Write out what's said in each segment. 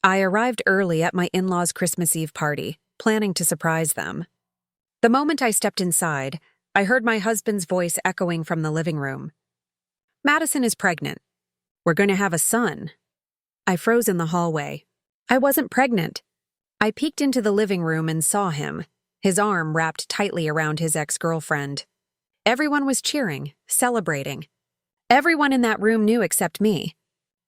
I arrived early at my in-laws' Christmas Eve party, planning to surprise them. The moment I stepped inside, I heard my husband's voice echoing from the living room. "Madison is pregnant. We're going to have a son." I froze in the hallway. I wasn't pregnant. I peeked into the living room and saw him, his arm wrapped tightly around his ex-girlfriend. Everyone was cheering, celebrating. Everyone in that room knew except me.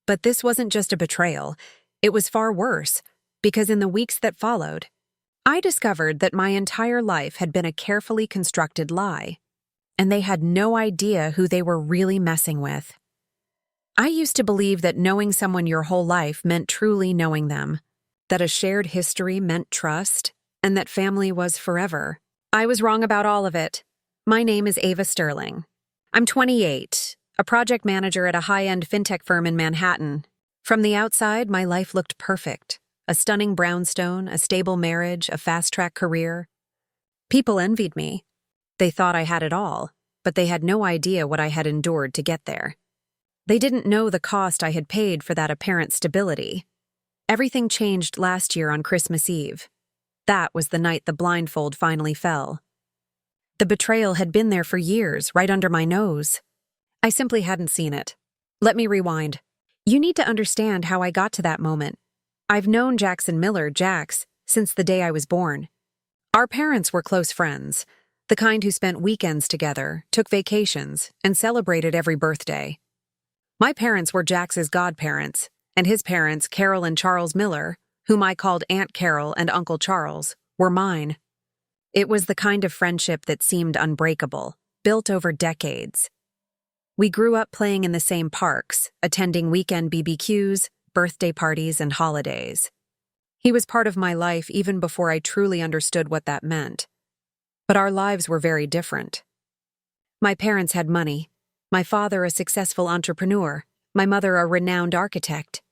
But this wasn't just a betrayal. It was far worse, because in the weeks that followed, I discovered that my entire life had been a carefully constructed lie, and they had no idea who they were really messing with. I used to believe that knowing someone your whole life meant truly knowing them, that a shared history meant trust, and that family was forever. I was wrong about all of it. My name is Ava Sterling. I'm 28, a project manager at a high-end fintech firm in Manhattan. From the outside, my life looked perfect. A stunning brownstone, a stable marriage, a fast-track career. People envied me. They thought I had it all, but they had no idea what I had endured to get there. They didn't know the cost I had paid for that apparent stability. Everything changed last year on Christmas Eve. That was the night the blindfold finally fell. The betrayal had been there for years, right under my nose. I simply hadn't seen it. Let me rewind. You need to understand how I got to that moment. I've known Jackson Miller, Jax, since the day I was born. Our parents were close friends, the kind who spent weekends together, took vacations, and celebrated every birthday. My parents were Jax's godparents, and his parents, Carol and Charles Miller, whom I called Aunt Carol and Uncle Charles, were mine. It was the kind of friendship that seemed unbreakable, built over decades. We grew up playing in the same parks, attending weekend BBQs, birthday parties, and holidays. He was part of my life even before I truly understood what that meant. But our lives were very different. My parents had money. My father a successful entrepreneur, my mother a renowned architect.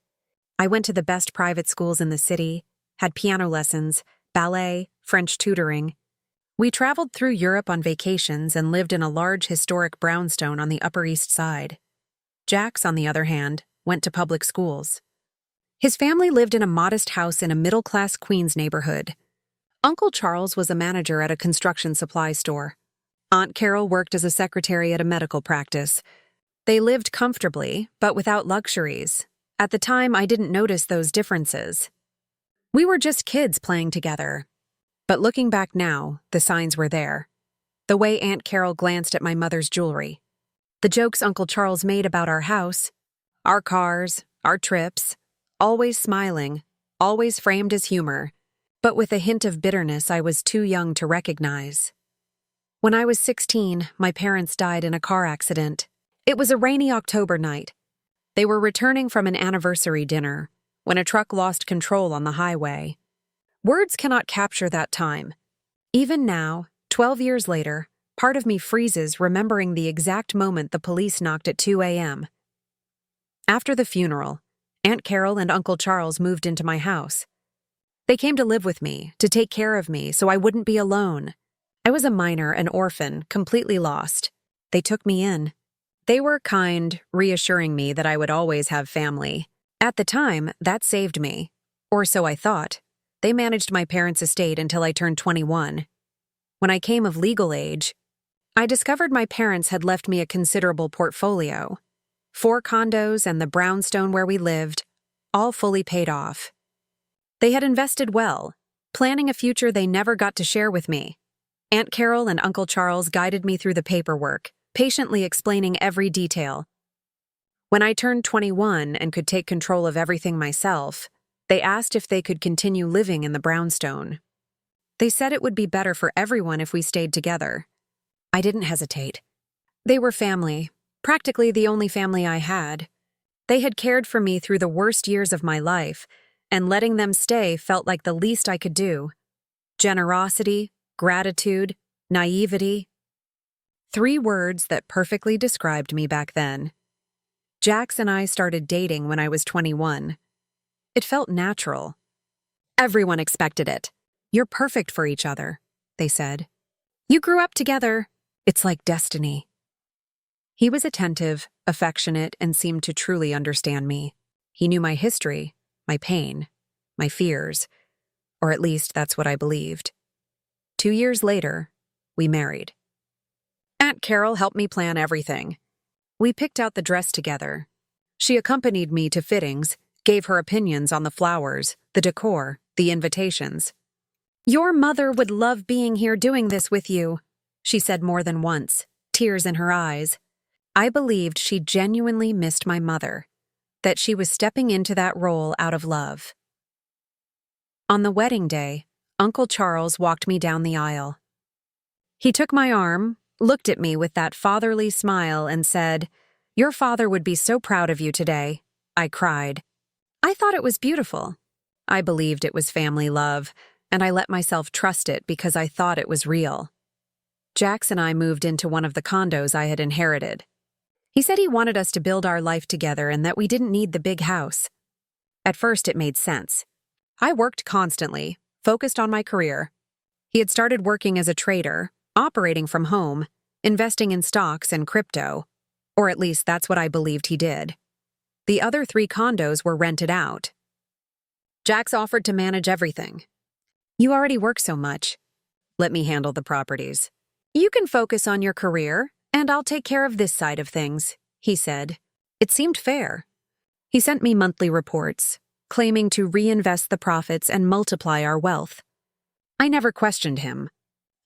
I went to the best private schools in the city, had piano lessons, ballet, French tutoring. We traveled through Europe on vacations and lived in a large historic brownstone on the Upper East Side. Jax, on the other hand, went to public schools. His family lived in a modest house in a middle-class Queens neighborhood. Uncle Charles was a manager at a construction supply store. Aunt Carol worked as a secretary at a medical practice. They lived comfortably, but without luxuries. At the time, I didn't notice those differences. We were just kids playing together. But looking back now, the signs were there. The way Aunt Carol glanced at my mother's jewelry. The jokes Uncle Charles made about our house, our cars, our trips. Always smiling, always framed as humor, but with a hint of bitterness I was too young to recognize. When I was 16, my parents died in a car accident. It was a rainy October night. They were returning from an anniversary dinner when a truck lost control on the highway. Words cannot capture that time. Even now, 12 years later, part of me freezes remembering the exact moment the police knocked at 2 a.m. After the funeral, Aunt Carol and Uncle Charles moved into my house. They came to live with me, to take care of me so I wouldn't be alone. I was a minor, an orphan, completely lost. They took me in. They were kind, reassuring me that I would always have family. At the time, that saved me. Or so I thought. They managed my parents' estate until I turned 21. When I came of legal age, I discovered my parents had left me a considerable portfolio. 4 condos and the brownstone where we lived, all fully paid off. They had invested well, planning a future they never got to share with me. Aunt Carol and Uncle Charles guided me through the paperwork, patiently explaining every detail. When I turned 21 and could take control of everything myself, they asked if they could continue living in the brownstone. They said it would be better for everyone if we stayed together. I didn't hesitate. They were family. Practically the only family I had. They had cared for me through the worst years of my life, and letting them stay felt like the least I could do. Generosity, gratitude, naivety. 3 words that perfectly described me back then. Jax and I started dating when I was 21. It felt natural. Everyone expected it. "You're perfect for each other," they said. "You grew up together. It's like destiny." He was attentive, affectionate, and seemed to truly understand me. He knew my history, my pain. my fears, or at least that's what I believed. 2 years later, we married. Aunt Carol helped me plan everything. We picked out the dress together. She accompanied me to fittings, gave her opinions on the flowers, the decor, the invitations. "Your mother would love being here doing this with you," she said more than once, tears in her eyes. I believed she genuinely missed my mother, that she was stepping into that role out of love. On the wedding day, Uncle Charles walked me down the aisle. He took my arm, looked at me with that fatherly smile, and said, "Your father would be so proud of you today." I cried. I thought it was beautiful. I believed it was family love, and I let myself trust it because I thought it was real. Jax and I moved into one of the condos I had inherited. He said he wanted us to build our life together and that we didn't need the big house. At first, it made sense. I worked constantly, focused on my career. He had started working as a trader, operating from home, investing in stocks and crypto, or at least that's what I believed he did. The other 3 condos were rented out. Jax offered to manage everything. "You already work so much. Let me handle the properties. You can focus on your career, and I'll take care of this side of things," he said. It seemed fair. He sent me monthly reports, claiming to reinvest the profits and multiply our wealth. I never questioned him.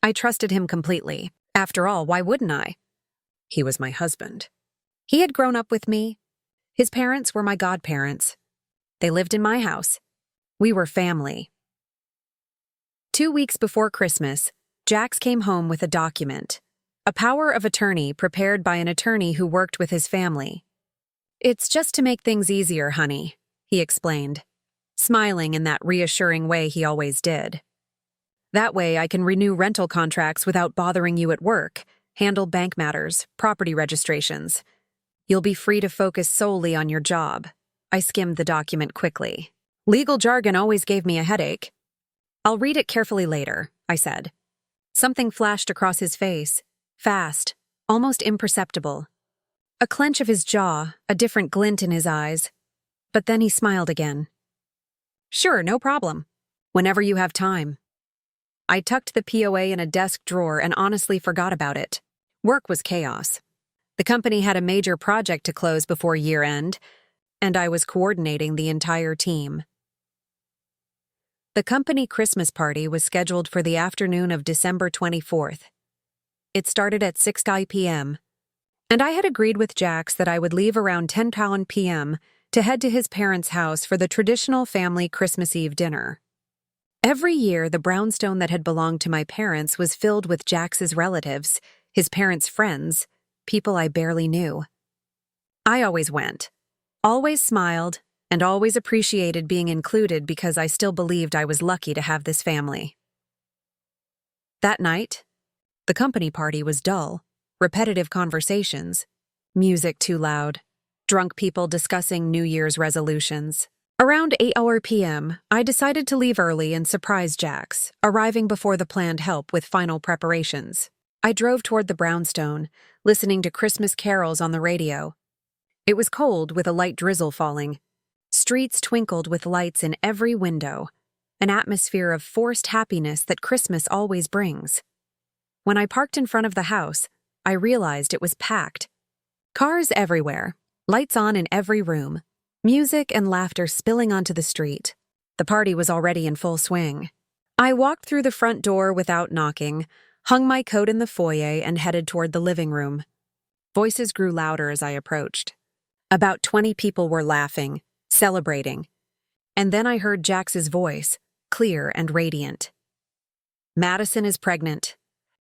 I trusted him completely. After all, why wouldn't I? He was my husband. He had grown up with me. His parents were my godparents. They lived in my house. We were family. 2 weeks before Christmas, Jax came home with a document, a power of attorney prepared by an attorney who worked with his family. "It's just to make things easier, honey," he explained, smiling in that reassuring way he always did. "That way I can renew rental contracts without bothering you at work, handle bank matters, property registrations. You'll be free to focus solely on your job." I skimmed the document quickly. Legal jargon always gave me a headache. "I'll read it carefully later," I said. Something flashed across his face, fast, almost imperceptible. A clench of his jaw, a different glint in his eyes. But then he smiled again. "Sure, no problem. Whenever you have time." I tucked the POA in a desk drawer and honestly forgot about it. Work was chaos. The company had a major project to close before year-end, and I was coordinating the entire team. The company Christmas party was scheduled for the afternoon of December 24th. It started at 6 p.m., and I had agreed with Jax that I would leave around 10 p.m. to head to his parents' house for the traditional family Christmas Eve dinner. Every year, the brownstone that had belonged to my parents was filled with Jax's relatives, his parents' friends, people I barely knew. I always went, always smiled, and always appreciated being included because I still believed I was lucky to have this family. That night, the company party was dull, repetitive conversations, music too loud, drunk people discussing New Year's resolutions. Around 8 p.m., I decided to leave early and surprise Jax, arriving before the planned help with final preparations. I drove toward the brownstone, listening to Christmas carols on the radio. It was cold with a light drizzle falling. Streets twinkled with lights in every window, an atmosphere of forced happiness that Christmas always brings. When I parked in front of the house, I realized it was packed. Cars everywhere, lights on in every room, music and laughter spilling onto the street. The party was already in full swing. I walked through the front door without knocking, hung my coat in the foyer, and headed toward the living room. Voices grew louder as I approached. About 20 people were laughing, celebrating. And then I heard Jax's voice, clear and radiant. "Madison is pregnant.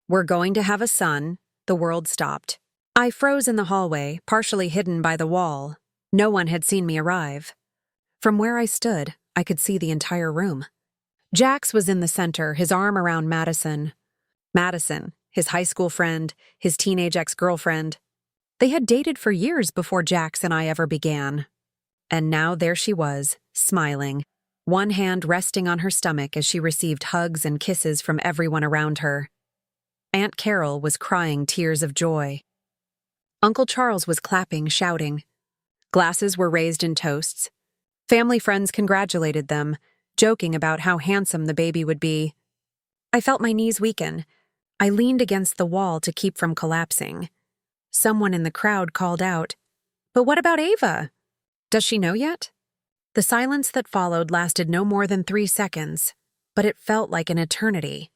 We're going to have a son." The world stopped. I froze in the hallway, partially hidden by the wall. No one had seen me arrive. From where I stood, I could see the entire room. Jax was in the center, his arm around Madison. Madison, his high school friend, his teenage ex-girlfriend. They had dated for years before Jax and I ever began. And now there she was, smiling, one hand resting on her stomach as she received hugs and kisses from everyone around her. Aunt Carol was crying tears of joy. Uncle Charles was clapping, shouting. Glasses were raised in toasts. Family friends congratulated them. joking about how handsome the baby would be. I felt my knees weaken. I leaned against the wall to keep from collapsing. Someone in the crowd called out, "But what about Ava? Does she know yet?" The silence that followed lasted no more than 3 seconds, but it felt like an eternity.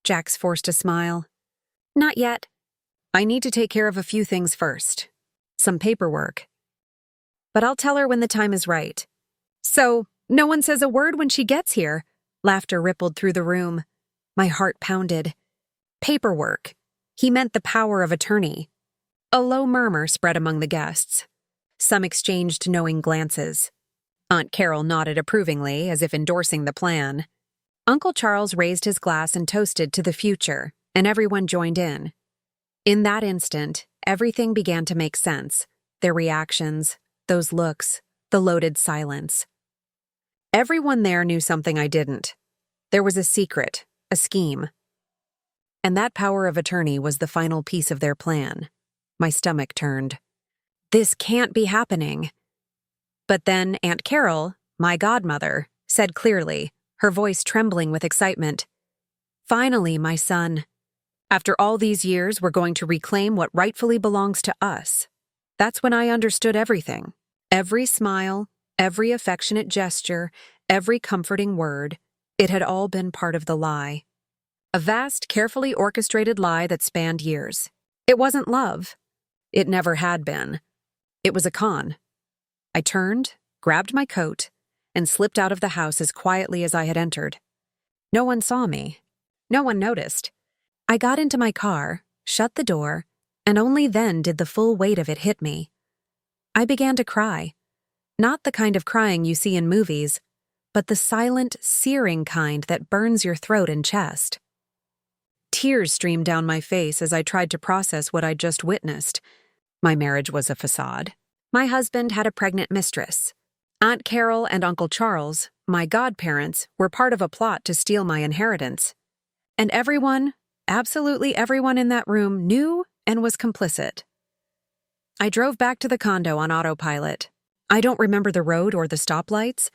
Jax forced a smile. "Not yet. I need to take care of a few things first. Some paperwork. But I'll tell her when the time is right." "So, no one says a word when she gets here?" Laughter rippled through the room. My heart pounded. Paperwork. He meant the power of attorney. A low murmur spread among the guests. Some exchanged knowing glances. Aunt Carol nodded approvingly, as if endorsing the plan. Uncle Charles raised his glass and toasted to the future, and everyone joined in. In that instant, everything began to make sense. Their reactions, those looks, the loaded silence. Everyone there knew something I didn't. There was a secret, a scheme. And that power of attorney was the final piece of their plan. My stomach turned. This can't be happening. But then Aunt Carol, my godmother, said clearly, her voice trembling with excitement, "Finally, my son. After all these years, we're going to reclaim what rightfully belongs to us." That's when I understood everything. Every smile, every affectionate gesture, every comforting word, it had all been part of the lie. A vast, carefully orchestrated lie that spanned years. It wasn't love. It never had been. It was a con. I turned, grabbed my coat, and slipped out of the house as quietly as I had entered. No one saw me. No one noticed. I got into my car, shut the door, and only then did the full weight of it hit me. I began to cry. Not the kind of crying you see in movies, but the silent, searing kind that burns your throat and chest. Tears streamed down my face as I tried to process what I'd just witnessed. My marriage was a facade. My husband had a pregnant mistress. Aunt Carol and Uncle Charles, my godparents, were part of a plot to steal my inheritance. And everyone, absolutely everyone in that room knew and was complicit. I drove back to the condo on autopilot. I don't remember the road or the stoplights.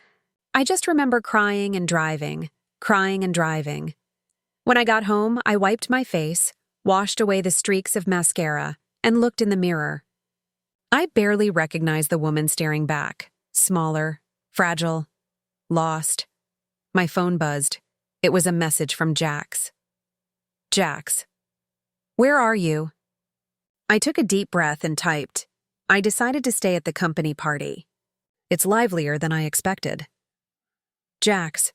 I just remember crying and driving, crying and driving. When I got home, I wiped my face, washed away the streaks of mascara, and looked in the mirror. I barely recognized the woman staring back, smaller, fragile, lost. My phone buzzed. It was a message from Jax. "Jax, where are you?" I took a deep breath and typed. I decided to stay at the company party. It's livelier than I expected. "Jax,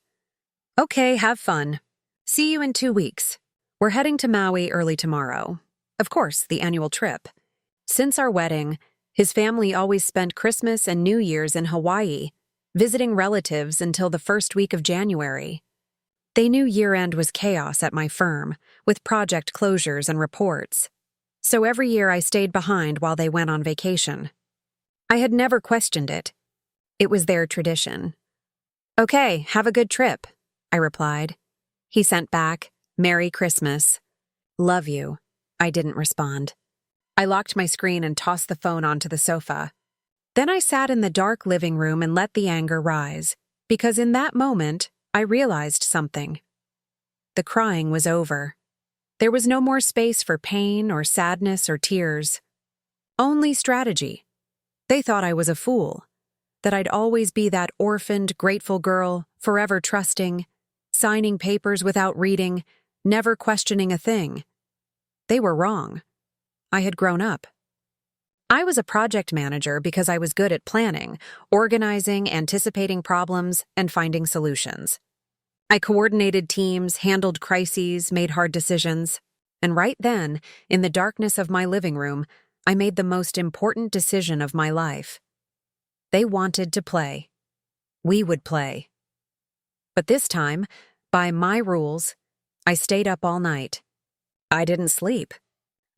okay, have fun. See you in 2 weeks. We're heading to Maui early tomorrow. Of course, the annual trip. Since our wedding, his family always spent Christmas and New Year's in Hawaii, visiting relatives until the first week of January. They knew year-end was chaos at my firm, with project closures and reports. So every year I stayed behind while they went on vacation. I had never questioned it. It was their tradition. "Okay, have a good trip," I replied. He sent back, "Merry Christmas." "Love you." I didn't respond. I locked my screen and tossed the phone onto the sofa. Then I sat in the dark living room and let the anger rise, because in that moment, I realized something. The crying was over. There was no more space for pain or sadness or tears. Only strategy. They thought I was a fool, that I'd always be that orphaned, grateful girl, forever trusting, signing papers without reading, never questioning a thing. They were wrong. I had grown up. I was a project manager because I was good at planning, organizing, anticipating problems, and finding solutions. I coordinated teams, handled crises, made hard decisions. And right then, in the darkness of my living room, I made the most important decision of my life. They wanted to play. We would play. But this time, by my rules, I stayed up all night. I didn't sleep.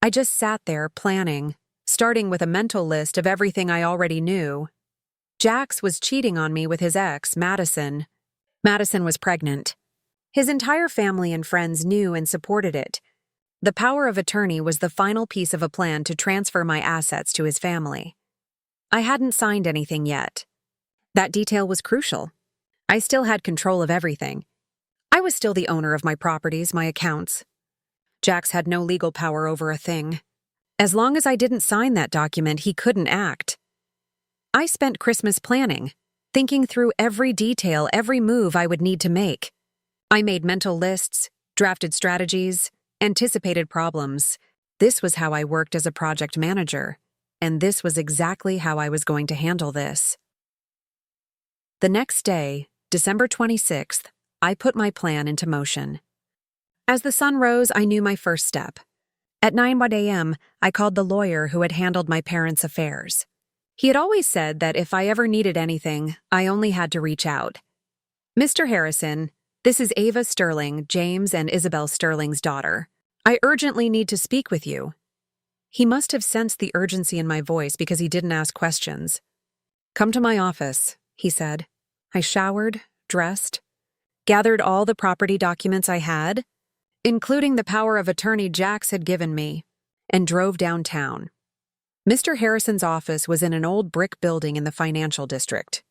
I just sat there planning, starting with a mental list of everything I already knew. Jax was cheating on me with his ex, Madison. Madison was pregnant. His entire family and friends knew and supported it. The power of attorney was the final piece of a plan to transfer my assets to his family. I hadn't signed anything yet. That detail was crucial. I still had control of everything. I was still the owner of my properties, my accounts. Jax had no legal power over a thing. As long as I didn't sign that document, he couldn't act. I spent Christmas planning, thinking through every detail, every move I would need to make. I made mental lists, drafted strategies, anticipated problems. This was how I worked as a project manager, and this was exactly how I was going to handle this. The next day, December 26th, I put my plan into motion. As the sun rose, I knew my first step. At 9 a.m., I called the lawyer who had handled my parents' affairs. He had always said that if I ever needed anything, I only had to reach out. "Mr. Harrison, this is Ava Sterling, James and Isabel Sterling's daughter. I urgently need to speak with you." He must have sensed the urgency in my voice because he didn't ask questions. "Come to my office," he said. I showered, dressed, gathered all the property documents I had, including the power of attorney Jax had given me, and drove downtown. Mr. Harrison's office was in an old brick building in the financial district.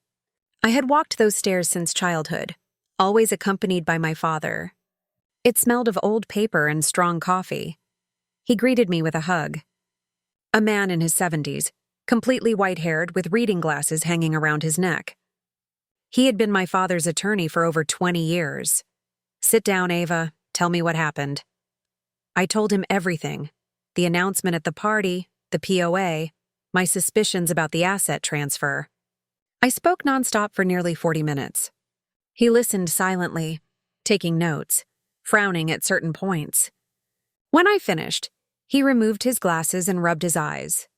I had walked those stairs since childhood, always accompanied by my father. It smelled of old paper and strong coffee. He greeted me with a hug. A man in his 70s, completely white-haired with reading glasses hanging around his neck. He had been my father's attorney for over 20 years. "Sit down, Ava. Tell me what happened." I told him everything. The announcement at the party, the POA, my suspicions about the asset transfer. I spoke nonstop for nearly 40 minutes. He listened silently, taking notes, frowning at certain points. When I finished, he removed his glasses and rubbed his eyes.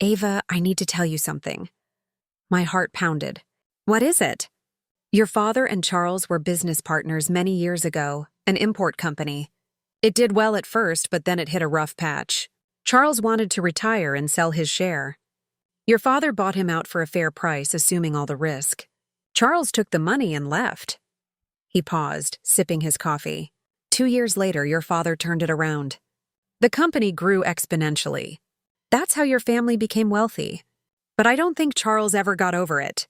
"Ava, I need to tell you something." My heart pounded. "What is it?" "Your father and Charles were business partners many years ago, an import company. It did well at first, but then it hit a rough patch. Charles wanted to retire and sell his share. Your father bought him out for a fair price, assuming all the risk. Charles took the money and left." He paused, sipping his coffee. 2 years later, your father turned it around. The company grew exponentially. That's how your family became wealthy. But I don't think Charles ever got over it.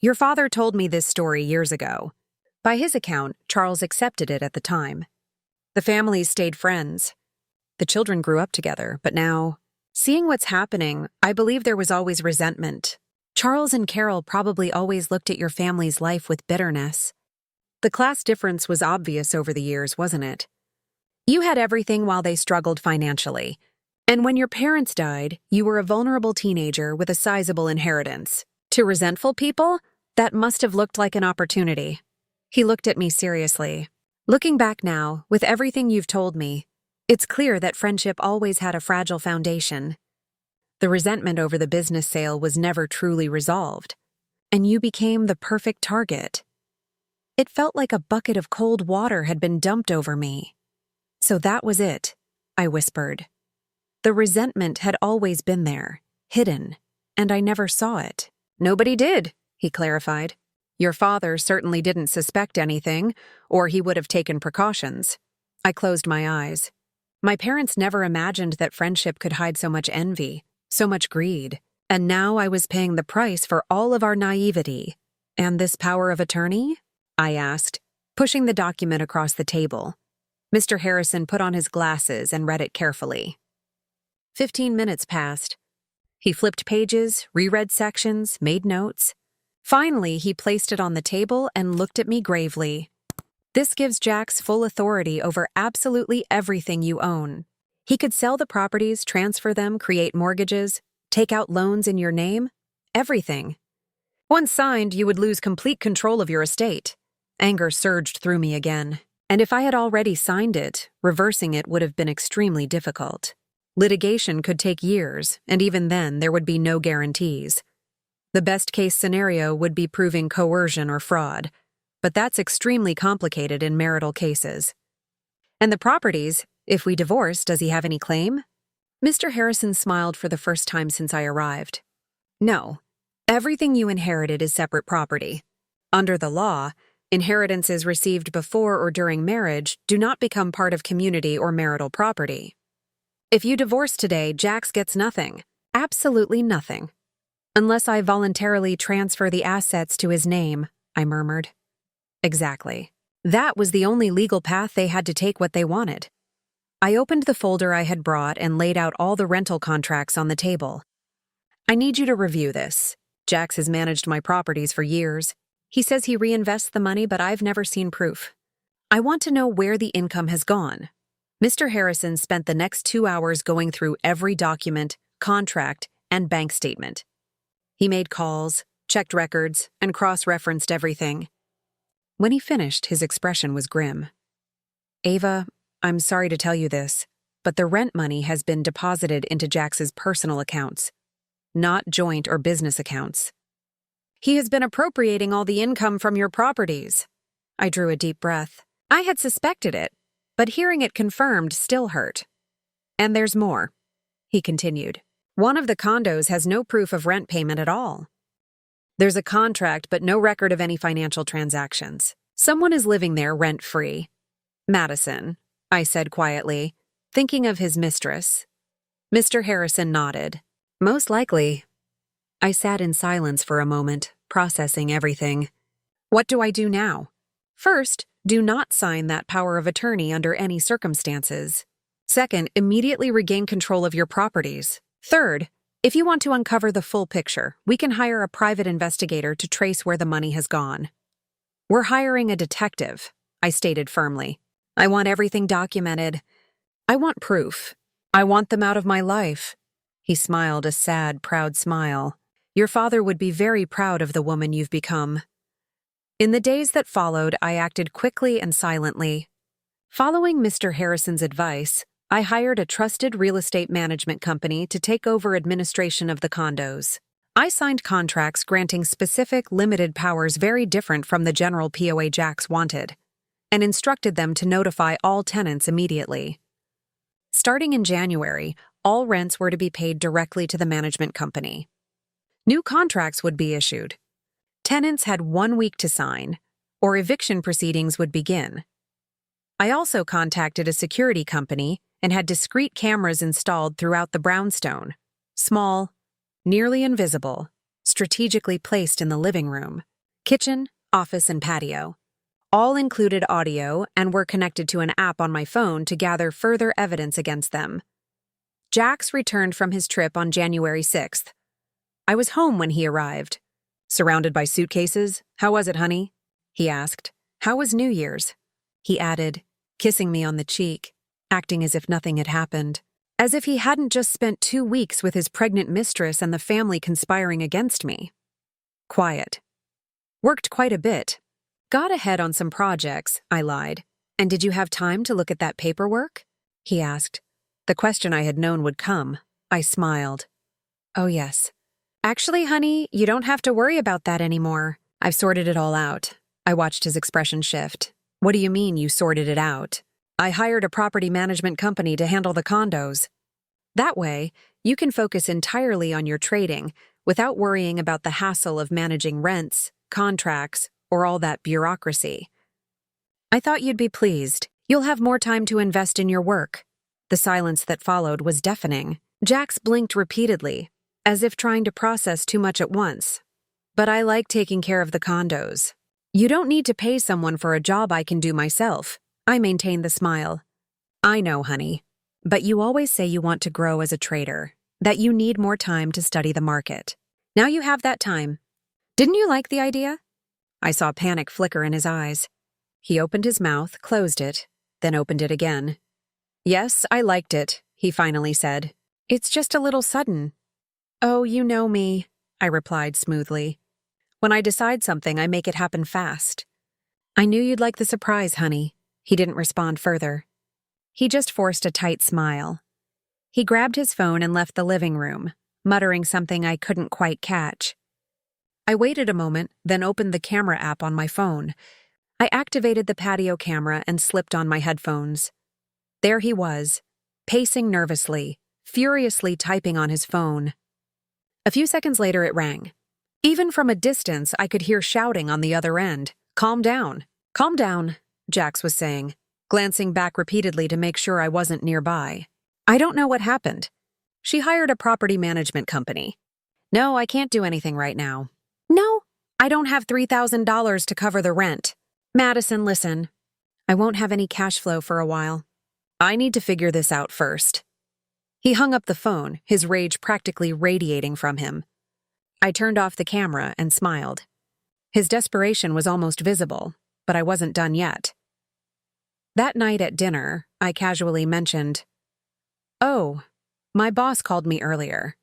Your father told me this story years ago. By his account, Charles accepted it at the time. The families stayed friends. The children grew up together, but now, seeing what's happening, I believe there was always resentment. Charles and Carol probably always looked at your family's life with bitterness. The class difference was obvious over the years, wasn't it? You had everything while they struggled financially. And when your parents died, you were a vulnerable teenager with a sizable inheritance. To resentful people, that must have looked like an opportunity. He looked at me seriously. "Looking back now, with everything you've told me, it's clear that friendship always had a fragile foundation. The resentment over the business sale was never truly resolved, and you became the perfect target. It felt like a bucket of cold water had been dumped over me." "So that was it," I whispered. "The resentment had always been there, hidden, and I never saw it." "Nobody did," he clarified. "Your father certainly didn't suspect anything, or he would have taken precautions." I closed my eyes. My parents never imagined that friendship could hide so much envy, so much greed, and now I was paying the price for all of our naivety. "And this power of attorney?" I asked, pushing the document across the table. Mr. Harrison put on his glasses and read it carefully. 15 minutes passed. He flipped pages, reread sections, made notes. Finally, he placed it on the table and looked at me gravely. "This gives Jax full authority over absolutely everything you own. He could sell the properties, transfer them, create mortgages, take out loans in your name. Everything. Once signed, you would lose complete control of your estate." Anger surged through me again. And if I had already signed it, reversing it would have been extremely difficult. Litigation could take years, and even then there would be no guarantees. The best-case scenario would be proving coercion or fraud, but that's extremely complicated in marital cases. "And the properties, if we divorce, does he have any claim?" Mr. Harrison smiled for the first time since I arrived. "No. Everything you inherited is separate property. Under the law, inheritances received before or during marriage do not become part of community or marital property. If you divorce today, Jax gets nothing. Absolutely nothing. Unless I voluntarily transfer the assets to his name," I murmured. Exactly. That was the only legal path they had to take what they wanted. I opened the folder I had brought and laid out all the rental contracts on the table. I need you to review this. Jax has managed my properties for years. He says he reinvests the money, but I've never seen proof. I want to know where the income has gone. Mr. Harrison spent the next 2 hours going through every document, contract, and bank statement. He made calls, checked records, and cross-referenced everything. When he finished, his expression was grim. Ava, I'm sorry to tell you this, but the rent money has been deposited into Jax's personal accounts, not joint or business accounts. He has been appropriating all the income from your properties. I drew a deep breath. I had suspected it, but hearing it confirmed still hurt. And there's more, he continued. One of the condos has no proof of rent payment at all. There's a contract, but no record of any financial transactions. Someone is living there rent-free. Madison, I said quietly, thinking of his mistress. Mr. Harrison nodded. Most likely. I sat in silence for a moment, processing everything. What do I do now? First, do not sign that power of attorney under any circumstances. Second, immediately regain control of your properties. Third, if you want to uncover the full picture, we can hire a private investigator to trace where the money has gone. We're hiring a detective, I stated firmly. I want everything documented. I want proof. I want them out of my life. He smiled a sad, proud smile. Your father would be very proud of the woman you've become. In the days that followed, I acted quickly and silently. Following Mr. Harrison's advice, I hired a trusted real estate management company to take over administration of the condos. I signed contracts granting specific, limited powers very different from the general POA Jax wanted, and instructed them to notify all tenants immediately. Starting in January, all rents were to be paid directly to the management company. New contracts would be issued. Tenants had 1 week to sign, or eviction proceedings would begin. I also contacted a security company and had discrete cameras installed throughout the brownstone, small, nearly invisible, strategically placed in the living room, kitchen, office, and patio. All included audio and were connected to an app on my phone to gather further evidence against them. Jax returned from his trip on January 6th. I was home when he arrived. Surrounded by suitcases, how was it, honey? He asked. How was New Year's? He added, kissing me on the cheek, acting as if nothing had happened, as if he hadn't just spent 2 weeks with his pregnant mistress and the family conspiring against me. Quiet. Worked quite a bit. Got ahead on some projects, I lied. And did you have time to look at that paperwork? He asked. The question I had known would come. I smiled. Oh, yes. Actually, honey, you don't have to worry about that anymore. I've sorted it all out. I watched his expression shift. What do you mean you sorted it out? I hired a property management company to handle the condos. That way, you can focus entirely on your trading without worrying about the hassle of managing rents, contracts, or all that bureaucracy. I thought you'd be pleased. You'll have more time to invest in your work. The silence that followed was deafening. Jax blinked repeatedly, as if trying to process too much at once. But I like taking care of the condos. You don't need to pay someone for a job I can do myself. I maintained the smile. I know, honey. But you always say you want to grow as a trader, that you need more time to study the market. Now you have that time. Didn't you like the idea? I saw panic flicker in his eyes. He opened his mouth, closed it, then opened it again. Yes, I liked it, he finally said. It's just a little sudden. Oh, you know me, I replied smoothly. When I decide something, I make it happen fast. I knew you'd like the surprise, honey. He didn't respond further. He just forced a tight smile. He grabbed his phone and left the living room, muttering something I couldn't quite catch. I waited a moment, then opened the camera app on my phone. I activated the patio camera and slipped on my headphones. There he was, pacing nervously, furiously typing on his phone. A few seconds later, it rang. Even from a distance, I could hear shouting on the other end. Calm down, Jax was saying, glancing back repeatedly to make sure I wasn't nearby. I don't know what happened. She hired a property management company. No, I can't do anything right now. No, I don't have $3,000 to cover the rent. Madison, listen. I won't have any cash flow for a while. I need to figure this out first. He hung up the phone, his rage practically radiating from him. I turned off the camera and smiled. His desperation was almost visible, but I wasn't done yet. That night at dinner, I casually mentioned, "Oh, my boss called me earlier.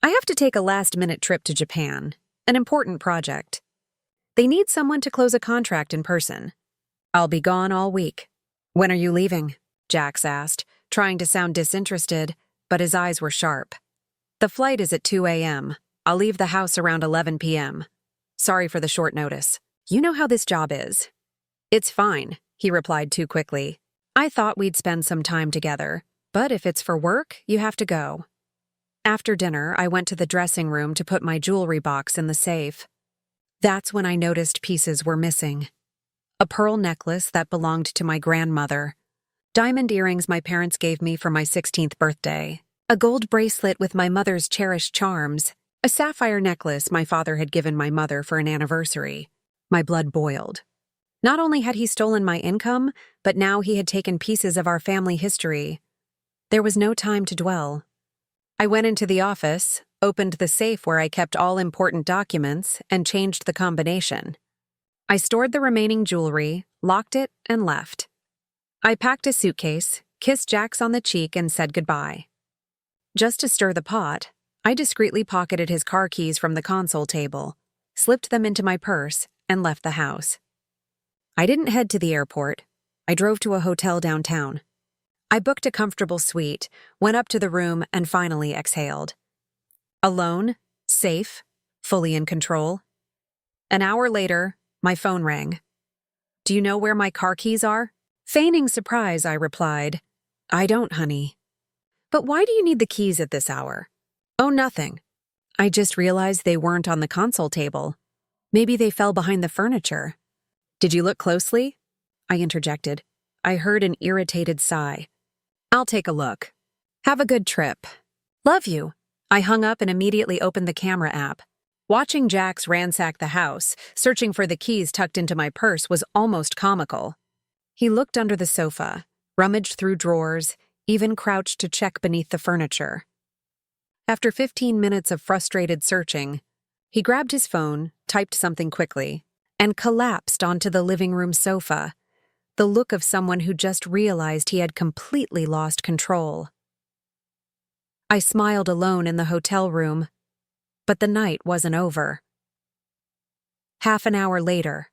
I have to take a last-minute trip to Japan, an important project. They need someone to close a contract in person. I'll be gone all week." "When are you leaving?" Jax asked, trying to sound disinterested, but his eyes were sharp. "The flight is at 2 a.m. I'll leave the house around 11 p.m. Sorry for the short notice. You know how this job is." "It's fine," he replied too quickly. "I thought we'd spend some time together, but if it's for work, you have to go." After dinner, I went to the dressing room to put my jewelry box in the safe. That's when I noticed pieces were missing. A pearl necklace that belonged to my grandmother, diamond earrings my parents gave me for my 16th birthday, a gold bracelet with my mother's cherished charms, a sapphire necklace my father had given my mother for an anniversary. My blood boiled. Not only had he stolen my income, but now he had taken pieces of our family history. There was no time to dwell. I went into the office, opened the safe where I kept all important documents, and changed the combination. I stored the remaining jewelry, locked it, and left. I packed a suitcase, kissed Jax on the cheek, and said goodbye. Just to stir the pot, I discreetly pocketed his car keys from the console table, slipped them into my purse, and left the house. I didn't head to the airport. I drove to a hotel downtown. I booked a comfortable suite, went up to the room, and finally exhaled. Alone, safe, fully in control. An hour later, my phone rang. "Do you know where my car keys are?" Feigning surprise, I replied, "I don't, honey." "But why do you need the keys at this hour?" "Oh, nothing. I just realized they weren't on the console table. Maybe they fell behind the furniture." "Did you look closely?" I interjected. I heard an irritated sigh. "I'll take a look. Have a good trip." "Love you." I hung up and immediately opened the camera app. Watching Jax ransack the house, searching for the keys tucked into my purse, was almost comical. He looked under the sofa, rummaged through drawers, even crouched to check beneath the furniture. After 15 minutes of frustrated searching, he grabbed his phone, typed something quickly, and collapsed onto the living room sofa, the look of someone who just realized he had completely lost control. I smiled alone in the hotel room, but the night wasn't over. Half an hour later,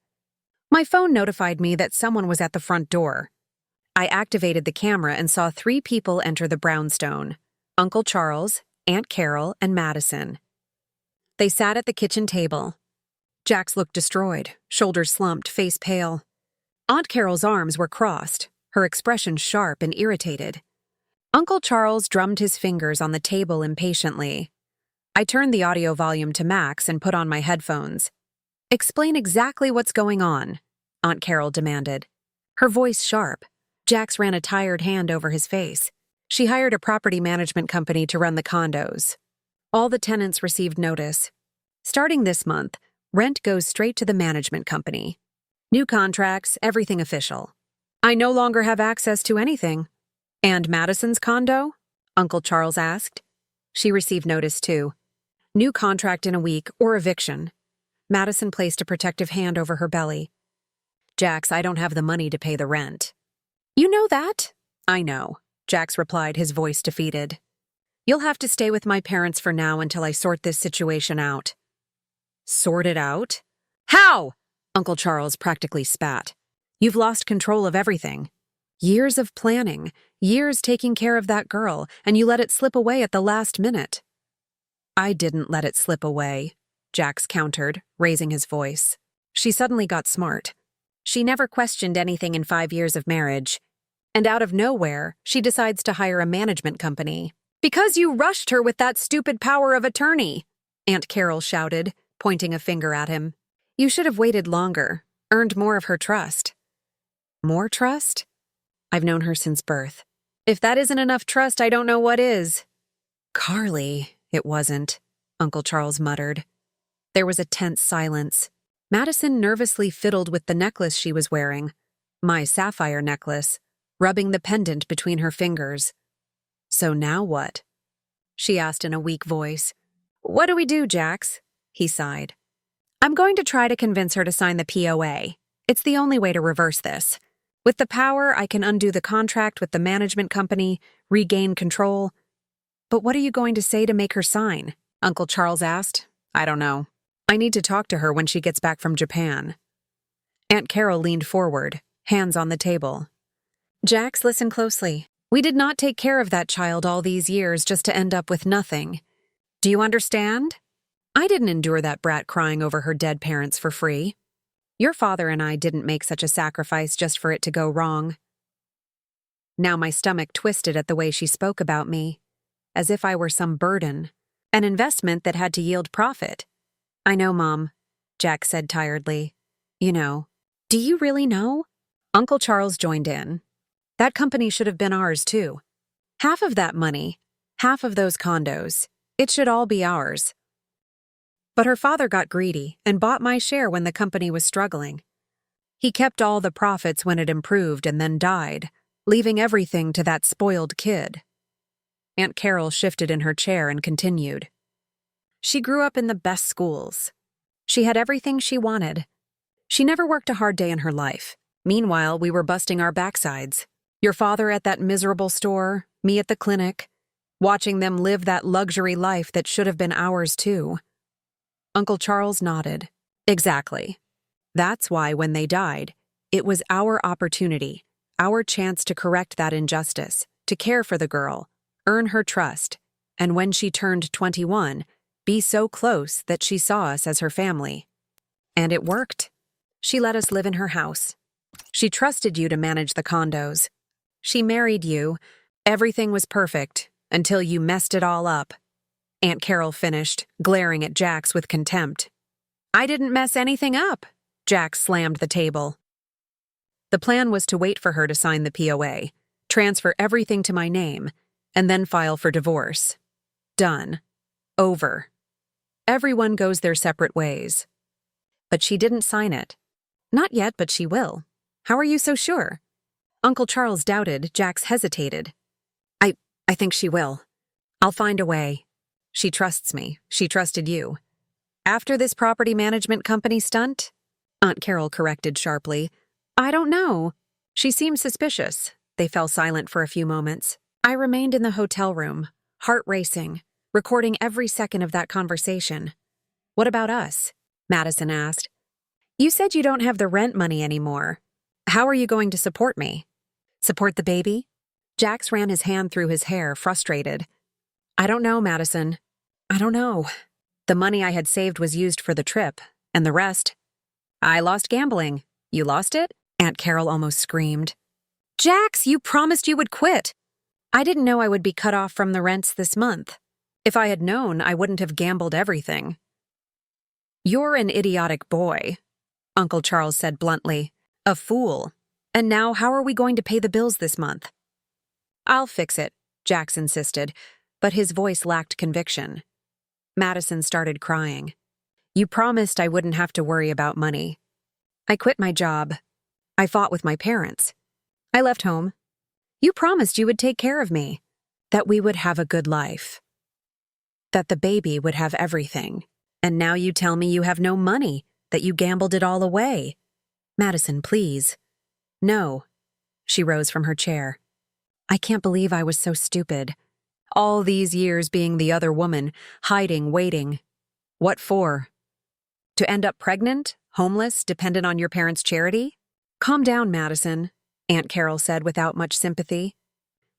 my phone notified me that someone was at the front door. I activated the camera and saw 3 people enter the brownstone: Uncle Charles, Aunt Carol, and Madison. They sat at the kitchen table. Jax looked destroyed, shoulders slumped, face pale. Aunt Carol's arms were crossed, her expression sharp and irritated. Uncle Charles drummed his fingers on the table impatiently. I turned the audio volume to max and put on my headphones. "Explain exactly what's going on," Aunt Carol demanded. Her voice sharp. Jax ran a tired hand over his face. She hired a property management company to run the condos. All the tenants received notice. Starting this month, rent goes straight to the management company. New contracts, everything official. I no longer have access to anything. "And Madison's condo?" Uncle Charles asked. She received notice too. New contract in a week or eviction. Madison placed a protective hand over her belly. "Jax, I don't have the money to pay the rent." "You know that?" "I know," Jax replied, his voice defeated. "You'll have to stay with my parents for now until I sort this situation out." "Sort it out? How?" Uncle Charles practically spat. "You've lost control of everything. Years of planning, years taking care of that girl, and you let it slip away at the last minute." "I didn't let it slip away," Jax countered, raising his voice. She suddenly got smart. She never questioned anything in 5 years of marriage. And out of nowhere, she decides to hire a management company. "Because you rushed her with that stupid power of attorney," Aunt Carol shouted, pointing a finger at him. "You should have waited longer, earned more of her trust." "More trust? I've known her since birth. If that isn't enough trust, I don't know what is." "Carly, it wasn't," Uncle Charles muttered. There was a tense silence. Madison nervously fiddled with the necklace she was wearing, my sapphire necklace, rubbing the pendant between her fingers. "So now what?" she asked in a weak voice. "What do we do, Jax?" he sighed. "I'm going to try to convince her to sign the POA. It's the only way to reverse this. With the power, I can undo the contract with the management company, regain control." "But what are you going to say to make her sign?" Uncle Charles asked. "I don't know. I need to talk to her when she gets back from Japan." Aunt Carol leaned forward, hands on the table. "Jax, listen closely. We did not take care of that child all these years just to end up with nothing. Do you understand? I didn't endure that brat crying over her dead parents for free. Your father and I didn't make such a sacrifice just for it to go wrong." Now my stomach twisted at the way she spoke about me, as if I were some burden, an investment that had to yield profit. "I know, Mom," Jack said tiredly. "You know." "Do you really know?" Uncle Charles joined in. "That company should have been ours, too. Half of that money, half of those condos, it should all be ours." But her father got greedy and bought my share when the company was struggling. He kept all the profits when it improved and then died, leaving everything to that spoiled kid. Aunt Carol shifted in her chair and continued. "She grew up in the best schools. She had everything she wanted. She never worked a hard day in her life. Meanwhile, we were busting our backsides. Your father at that miserable store, me at the clinic, watching them live that luxury life that should have been ours too." Uncle Charles nodded. "Exactly. That's why when they died, it was our opportunity, our chance to correct that injustice, to care for the girl, earn her trust, and when she turned 21, be so close that she saw us as her family. And it worked. She let us live in her house. She trusted you to manage the condos. She married you. Everything was perfect, until you messed it all up." Aunt Carol finished, glaring at Jax with contempt. "I didn't mess anything up." Jax slammed the table. The plan was to wait for her to sign the POA, transfer everything to my name, and then file for divorce. Done. Over. Everyone goes their separate ways. But she didn't sign it. "Not yet, but she will." "How are you so sure?" Uncle Charles doubted. Jax hesitated. I think she will. I'll find a way. She trusts me. She trusted you." "After this property management company stunt?" Aunt Carol corrected sharply. "I don't know." She seemed suspicious. They fell silent for a few moments. I remained in the hotel room, heart racing, recording every second of that conversation. "What about us?" Madison asked. "You said you don't have the rent money anymore. How are you going to support me?" "Support the baby?" Jax ran his hand through his hair, frustrated. "I don't know, Madison. I don't know. The money I had saved was used for the trip, and the rest. I lost gambling. You lost it?" Aunt Carol almost screamed. "Jax, you promised you would quit." "I didn't know I would be cut off from the rents this month. If I had known, I wouldn't have gambled everything." "You're an idiotic boy," Uncle Charles said bluntly. "A fool. And now how are we going to pay the bills this month?" "I'll fix it," Jax insisted, but his voice lacked conviction. Madison started crying. "You promised I wouldn't have to worry about money. I quit my job. I fought with my parents. I left home. You promised you would take care of me, that we would have a good life, that the baby would have everything. And now you tell me you have no money, that you gambled it all away. Madison, please." "No." She rose from her chair. "I can't believe I was so stupid. All these years being the other woman, hiding, waiting. What for? To end up pregnant, homeless, dependent on your parents' charity?" "Calm down, Madison," Aunt Carol said without much sympathy.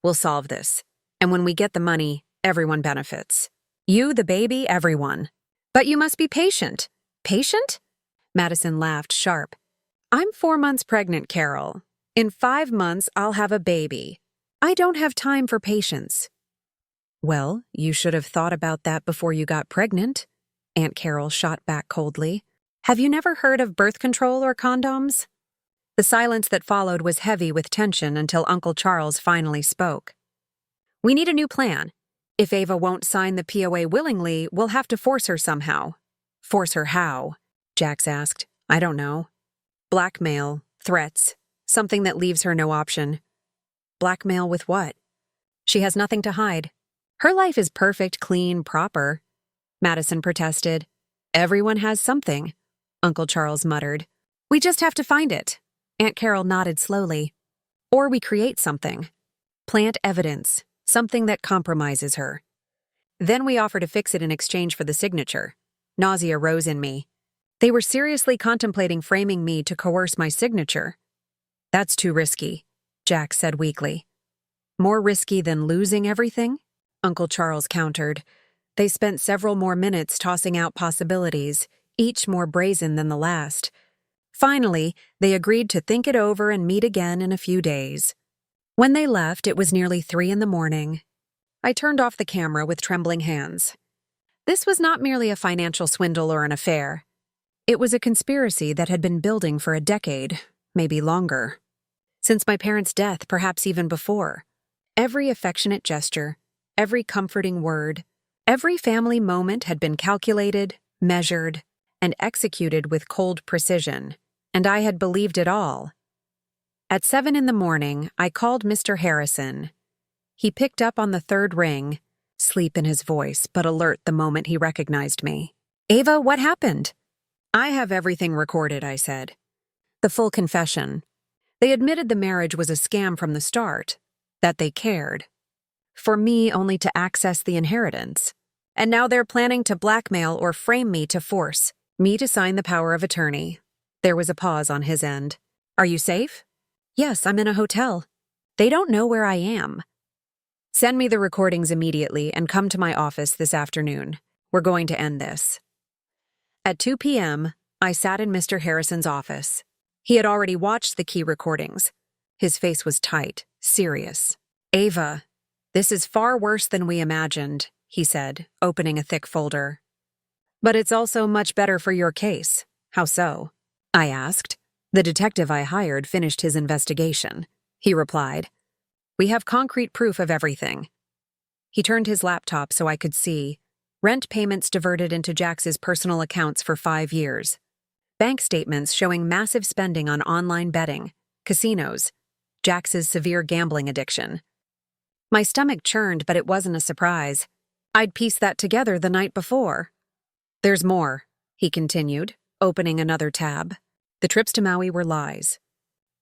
"We'll solve this. And when we get the money, everyone benefits. You, the baby, everyone. But you must be patient." "Patient?" Madison laughed sharp. "I'm 4 months pregnant, Carol. In 5 months, I'll have a baby. I don't have time for patience." "Well, you should have thought about that before you got pregnant," Aunt Carol shot back coldly. "Have you never heard of birth control or condoms?" The silence that followed was heavy with tension until Uncle Charles finally spoke. "We need a new plan. If Ava won't sign the POA willingly, we'll have to force her somehow." "Force her how?" Jax asked. I don't know. Blackmail, threats, something that leaves her no option. Blackmail with what? She has nothing to hide. Her life is perfect, clean, proper. Madison protested. Everyone has something, Uncle Charles muttered. We just have to find it. Aunt Carol nodded slowly. Or we create something. Plant evidence, something that compromises her. Then we offer to fix it in exchange for the signature. Nausea rose in me. They were seriously contemplating framing me to coerce my signature. That's too risky, Jack said weakly. More risky than losing everything? Uncle Charles countered. They spent several more minutes tossing out possibilities, each more brazen than the last. Finally, they agreed to think it over and meet again in a few days. When they left, it was nearly 3 a.m. I turned off the camera with trembling hands. This was not merely a financial swindle or an affair. It was a conspiracy that had been building for a decade, maybe longer. Since my parents' death, perhaps even before. Every affectionate gesture, every comforting word, every family moment had been calculated, measured, and executed with cold precision, and I had believed it all. At 7 a.m, I called Mr. Harrison. He picked up on the third ring, sleep in his voice, but alert the moment he recognized me. Ava, what happened? I have everything recorded, I said. The full confession. They admitted the marriage was a scam from the start, that they cared. For me only to access the inheritance. And now they're planning to blackmail or frame me to force me to sign the power of attorney. There was a pause on his end. Are you safe? Yes, I'm in a hotel. They don't know where I am. Send me the recordings immediately and come to my office this afternoon. We're going to end this. At 2 p.m., I sat in Mr. Harrison's office. He had already watched the key recordings. His face was tight, serious. Ava, this is far worse than we imagined, he said, opening a thick folder. But it's also much better for your case. How so? I asked. The detective I hired finished his investigation. He replied, We have concrete proof of everything. He turned his laptop so I could see. Rent payments diverted into Jax's personal accounts for 5 years. Bank statements showing massive spending on online betting, casinos, Jax's severe gambling addiction. My stomach churned, but it wasn't a surprise. I'd pieced that together the night before. There's more, he continued, opening another tab. The trips to Maui were lies.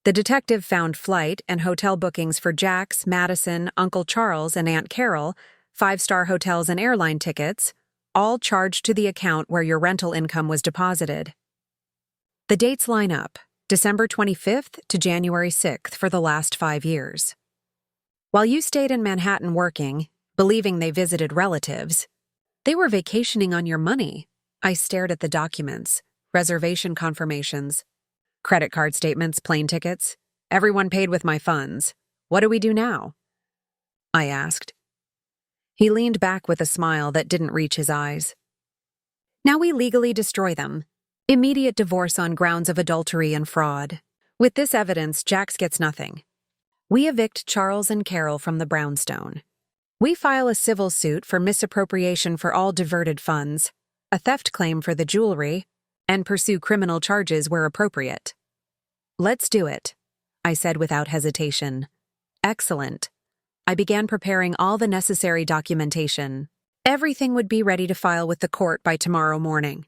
The detective found flight and hotel bookings for Jax, Madison, Uncle Charles, and Aunt Carol, 5-star hotels and airline tickets, all charged to the account where your rental income was deposited. The dates line up, December 25th to January 6th for the last 5 years. While you stayed in Manhattan working, believing they visited relatives, they were vacationing on your money. I stared at the documents, reservation confirmations, credit card statements, plane tickets. Everyone paid with my funds. What do we do now? I asked. He leaned back with a smile that didn't reach his eyes. Now we legally destroy them. Immediate divorce on grounds of adultery and fraud. With this evidence, Jax gets nothing. We evict Charles and Carol from the brownstone. We file a civil suit for misappropriation for all diverted funds, a theft claim for the jewelry, and pursue criminal charges where appropriate. Let's do it, I said without hesitation. Excellent. I began preparing all the necessary documentation. Everything would be ready to file with the court by tomorrow morning.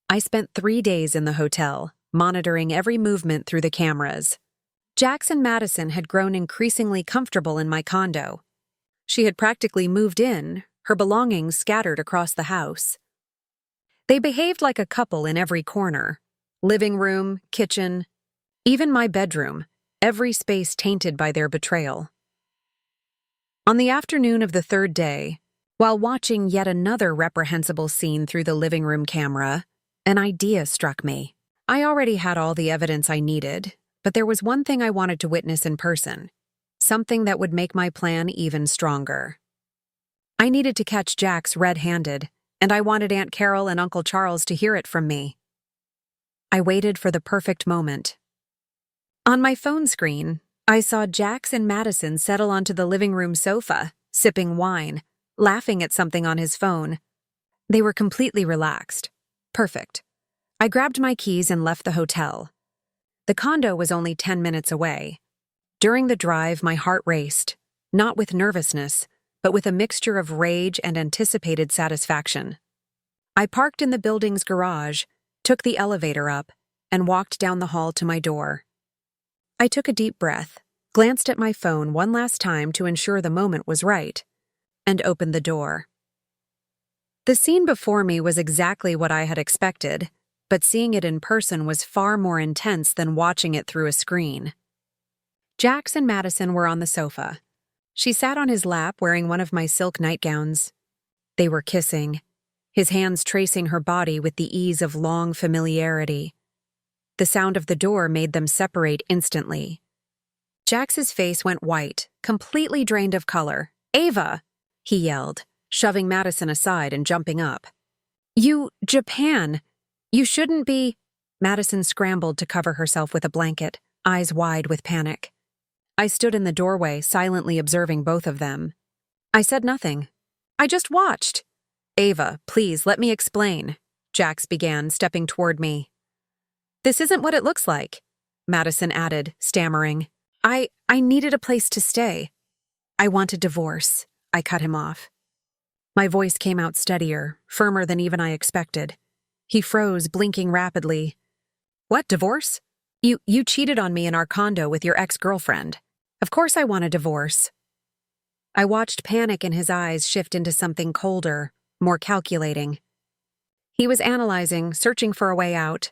I spent 3 days in the hotel, monitoring every movement through the cameras. Jax and Madison had grown increasingly comfortable in my condo. She had practically moved in, her belongings scattered across the house. They behaved like a couple in every corner. Living room, kitchen, even my bedroom, every space tainted by their betrayal. On the afternoon of the 3rd day, while watching yet another reprehensible scene through the living room camera, an idea struck me. I already had all the evidence I needed, but there was one thing I wanted to witness in person, something that would make my plan even stronger. I needed to catch Jax red-handed, and I wanted Aunt Carol and Uncle Charles to hear it from me. I waited for the perfect moment. On my phone screen, I saw Jax and Madison settle onto the living room sofa, sipping wine, laughing at something on his phone. They were completely relaxed. Perfect. I grabbed my keys and left the hotel. The condo was only 10 minutes away. During the drive, my heart raced, not with nervousness, but with a mixture of rage and anticipated satisfaction. I parked in the building's garage, took the elevator up, and walked down the hall to my door. I took a deep breath, glanced at my phone one last time to ensure the moment was right, and opened the door. The scene before me was exactly what I had expected, but seeing it in person was far more intense than watching it through a screen. Jax and Madison were on the sofa. She sat on his lap wearing one of my silk nightgowns. They were kissing, his hands tracing her body with the ease of long familiarity. The sound of the door made them separate instantly. Jax's face went white, completely drained of color. "Ava!" he yelled, shoving Madison aside and jumping up. Japan! You shouldn't be—" Madison scrambled to cover herself with a blanket, eyes wide with panic. I stood in the doorway, silently observing both of them. I said nothing. I just watched. "Ava, please, let me explain," Jax began, stepping toward me. "This isn't what it looks like," Madison added, stammering. I needed a place to stay. I want a divorce," I cut him off. My voice came out steadier, firmer than even I expected. He froze, blinking rapidly. "What, divorce? You cheated on me in our condo with your ex-girlfriend. Of course I want a divorce." I watched panic in his eyes shift into something colder, more calculating. He was analyzing, searching for a way out.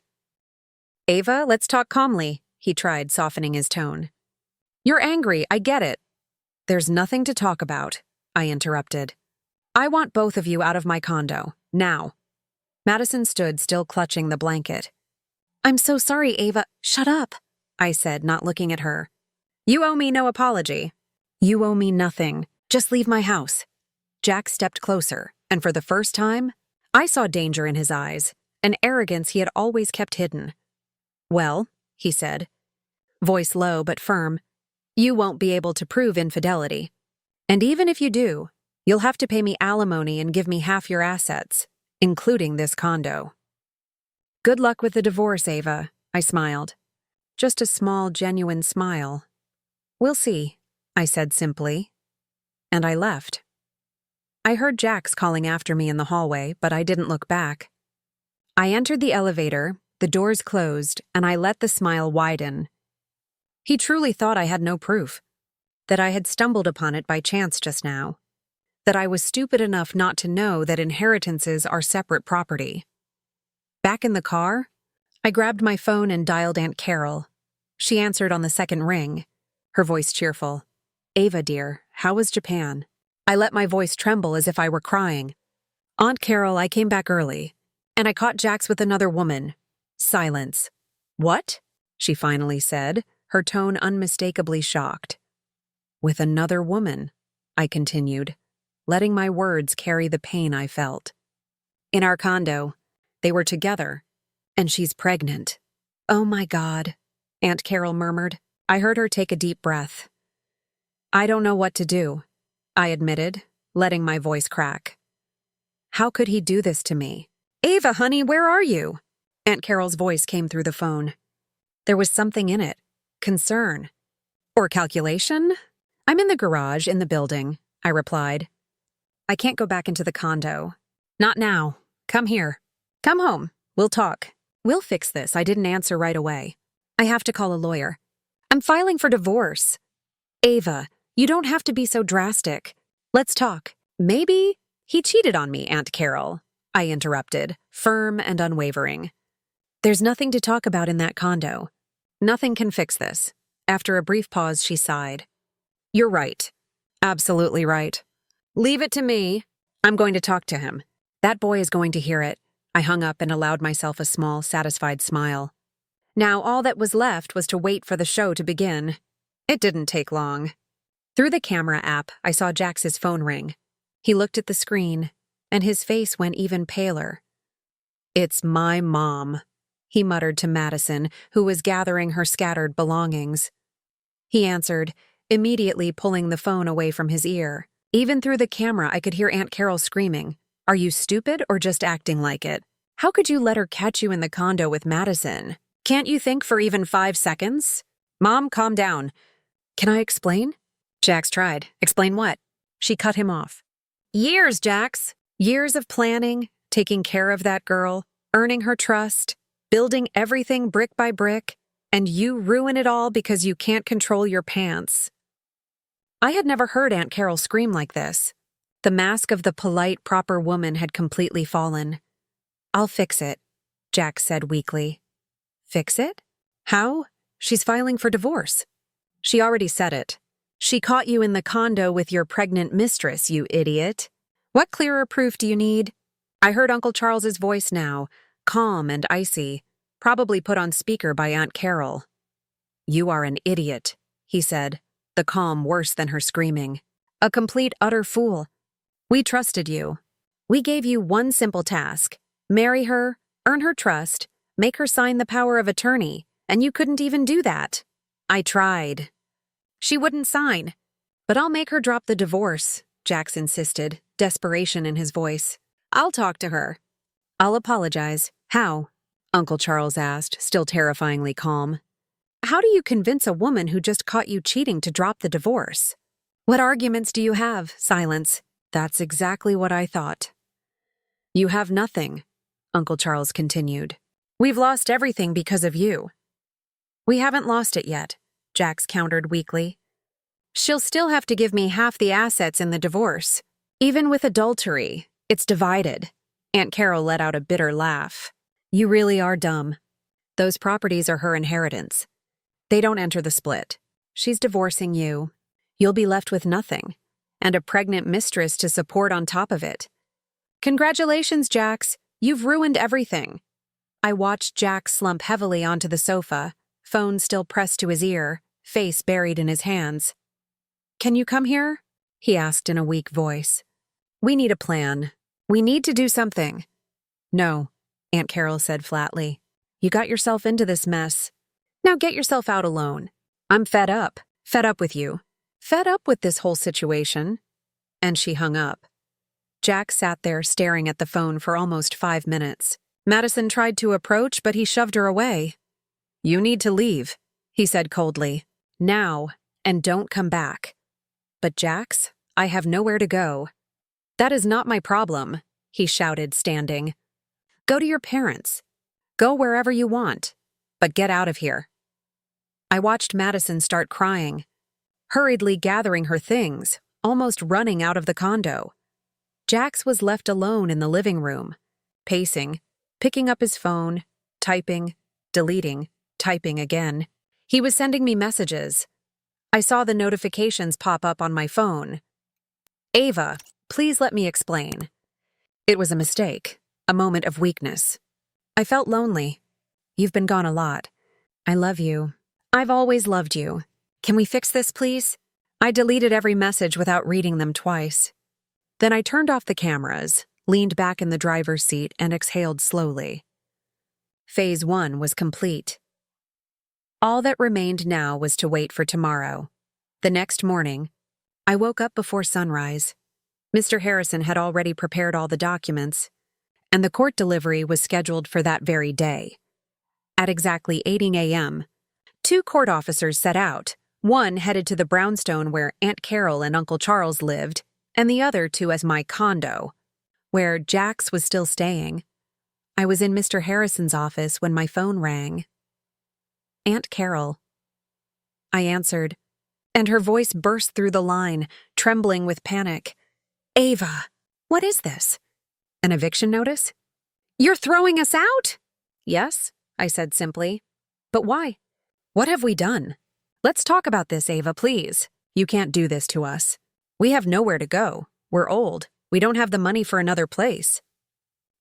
"Ava, let's talk calmly," he tried, softening his tone. "You're angry, I get it." "There's nothing to talk about," I interrupted. "I want both of you out of my condo, now." Madison stood, still clutching the blanket. "I'm so sorry, Ava." "Shut up," I said, not looking at her. "You owe me no apology." "You owe me nothing. Just leave my house." Jack stepped closer, and for the first time, I saw danger in his eyes, an arrogance he had always kept hidden. "Well," he said, voice low but firm, "you won't be able to prove infidelity. And even if you do, you'll have to pay me alimony and give me half your assets, including this condo." "Good luck with the divorce, Ava," I smiled. Just a small, genuine smile. "We'll see," I said simply. And I left. I heard Jax calling after me in the hallway, but I didn't look back. I entered the elevator, the doors closed, and I let the smile widen. He truly thought I had no proof, that I had stumbled upon it by chance just now, that I was stupid enough not to know that inheritances are separate property. Back in the car, I grabbed my phone and dialed Aunt Carol. She answered on the second ring, her voice cheerful. "Ava, dear, how was Japan?" I let my voice tremble as if I were crying. "Aunt Carol, I came back early, and I caught Jax with another woman." Silence. "What?" she finally said, her tone unmistakably shocked. "With another woman," I continued, letting my words carry the pain I felt. "In our condo. They were together, and she's pregnant." "Oh my God," Aunt Carol murmured. I heard her take a deep breath. "I don't know what to do," I admitted, letting my voice crack. How could he do this to me? "Ava, honey, where are you?" Aunt Carol's voice came through the phone. There was something in it. Concern. Or calculation? "I'm in the garage, in the building," I replied. "I can't go back into the condo. Not now. Come here. Come home. We'll talk. We'll fix this." I didn't answer right away. "I have to call a lawyer. I'm filing for divorce." "Ava, you don't have to be so drastic. Let's talk." "Maybe he cheated on me, Aunt Carol," I interrupted, firm and unwavering. "There's nothing to talk about in that condo. Nothing can fix this." After a brief pause, she sighed. "You're right. Absolutely right. Leave it to me. I'm going to talk to him. That boy is going to hear it." I hung up and allowed myself a small, satisfied smile. Now all that was left was to wait for the show to begin. It didn't take long. Through the camera app, I saw Jax's phone ring. He looked at the screen, and his face went even paler. "It's my mom," he muttered to Madison, who was gathering her scattered belongings. He answered, immediately pulling the phone away from his ear. Even through the camera, I could hear Aunt Carol screaming, "Are you stupid or just acting like it?" How could you let her catch you in the condo with Madison? Can't you think for even 5 seconds? Mom, calm down. Can I explain? Jax tried. Explain what? She cut him off. Years, Jax. Years of planning, taking care of that girl, earning her trust, building everything brick by brick, and you ruin it all because you can't control your pants. I had never heard Aunt Carol scream like this. The mask of the polite, proper woman had completely fallen. I'll fix it, Jax said weakly. Fix it? How? She's filing for divorce. She already said it. She caught you in the condo with your pregnant mistress, you idiot. What clearer proof do you need? I heard Uncle Charles's voice now, calm and icy, probably put on speaker by Aunt Carol. You are an idiot, he said, the calm worse than her screaming. A complete, utter fool. We trusted you. We gave you one simple task. Marry her, earn her trust, make her sign the power of attorney, and you couldn't even do that. I tried. She wouldn't sign. But I'll make her drop the divorce, Jax insisted, desperation in his voice. I'll talk to her. I'll apologize. How? Uncle Charles asked, still terrifyingly calm. How do you convince a woman who just caught you cheating to drop the divorce? What arguments do you have? Silence. That's exactly what I thought. You have nothing, Uncle Charles continued. We've lost everything because of you. We haven't lost it yet, Jax countered weakly. She'll still have to give me half the assets in the divorce. Even with adultery, it's divided. Aunt Carol let out a bitter laugh. You really are dumb. Those properties are her inheritance. They don't enter the split. She's divorcing you. You'll be left with nothing, and a pregnant mistress to support on top of it. Congratulations, Jax. You've ruined everything. I watched Jax slump heavily onto the sofa, phone still pressed to his ear, face buried in his hands. Can you come here? He asked in a weak voice. We need a plan. We need to do something. No, Aunt Carol said flatly. You got yourself into this mess. Now get yourself out alone. I'm fed up with you. Fed up with this whole situation. And she hung up. Jack sat there staring at the phone for almost 5 minutes. Madison tried to approach, but he shoved her away. You need to leave, he said coldly. Now, and don't come back. But Jax, I have nowhere to go. That is not my problem, he shouted, standing. Go to your parents. Go wherever you want, but get out of here. I watched Madison start crying, hurriedly gathering her things, almost running out of the condo. Jax was left alone in the living room, pacing, picking up his phone, typing, deleting, typing again. He was sending me messages. I saw the notifications pop up on my phone. Ava, please let me explain. It was a mistake, a moment of weakness. I felt lonely. You've been gone a lot. I love you. I've always loved you. Can we fix this, please? I deleted every message without reading them twice. Then I turned off the cameras, leaned back in the driver's seat, and exhaled slowly. Phase 1 was complete. All that remained now was to wait for tomorrow. The next morning, I woke up before sunrise. Mr. Harrison had already prepared all the documents, and the court delivery was scheduled for that very day. At exactly 8 a.m., 2 court officers set out, one headed to the brownstone where Aunt Carol and Uncle Charles lived, and the other to as my condo, where Jax was still staying. I was in Mr. Harrison's office when my phone rang. Aunt Carol. I answered, and her voice burst through the line, trembling with panic. Ava, what is this? An eviction notice? You're throwing us out? Yes, I said simply. But why? What have we done? Let's talk about this, Ava, please. You can't do this to us. We have nowhere to go. We're old. We don't have the money for another place.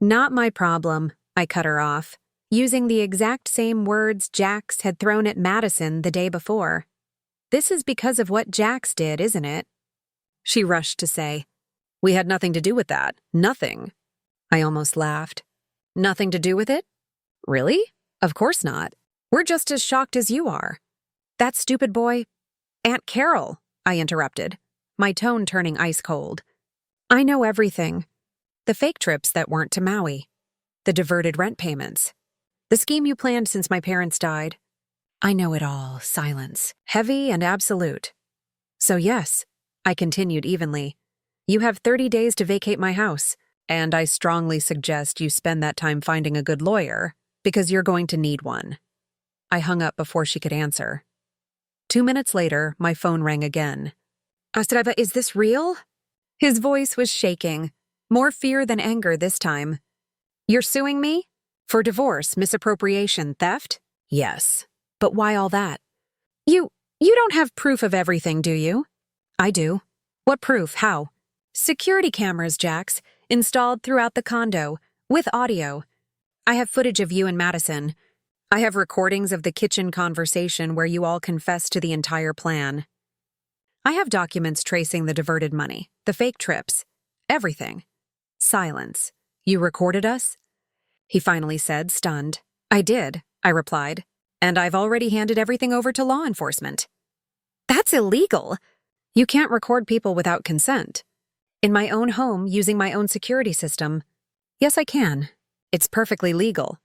Not my problem, I cut her off, using the exact same words Jax had thrown at Madison the day before. This is because of what Jax did, isn't it? She rushed to say, We had nothing to do with that. Nothing. I almost laughed. Nothing to do with it? Really? Of course not. We're just as shocked as you are. That stupid boy. Aunt Carol, I interrupted, my tone turning ice cold. I know everything. The fake trips that weren't to Maui. The diverted rent payments. The scheme you planned since my parents died. I know it all. Silence. Heavy and absolute. So yes, I continued evenly. You have 30 days to vacate my house, and I strongly suggest you spend that time finding a good lawyer, because you're going to need one. I hung up before she could answer. 2 minutes later, my phone rang again. Astrava, is this real? His voice was shaking, more fear than anger this time. You're suing me? For divorce, misappropriation, theft? Yes. But why all that? You don't have proof of everything, do you? I do. What proof? How? Security cameras, Jax, installed throughout the condo, with audio. I have footage of you and Madison. I have recordings of the kitchen conversation where you all confessed to the entire plan. I have documents tracing the diverted money, the fake trips, everything. Silence. You recorded us? He finally said, stunned. I did, I replied, and I've already handed everything over to law enforcement. That's illegal. You can't record people without consent. In my own home, using my own security system. Yes, I can. It's perfectly legal.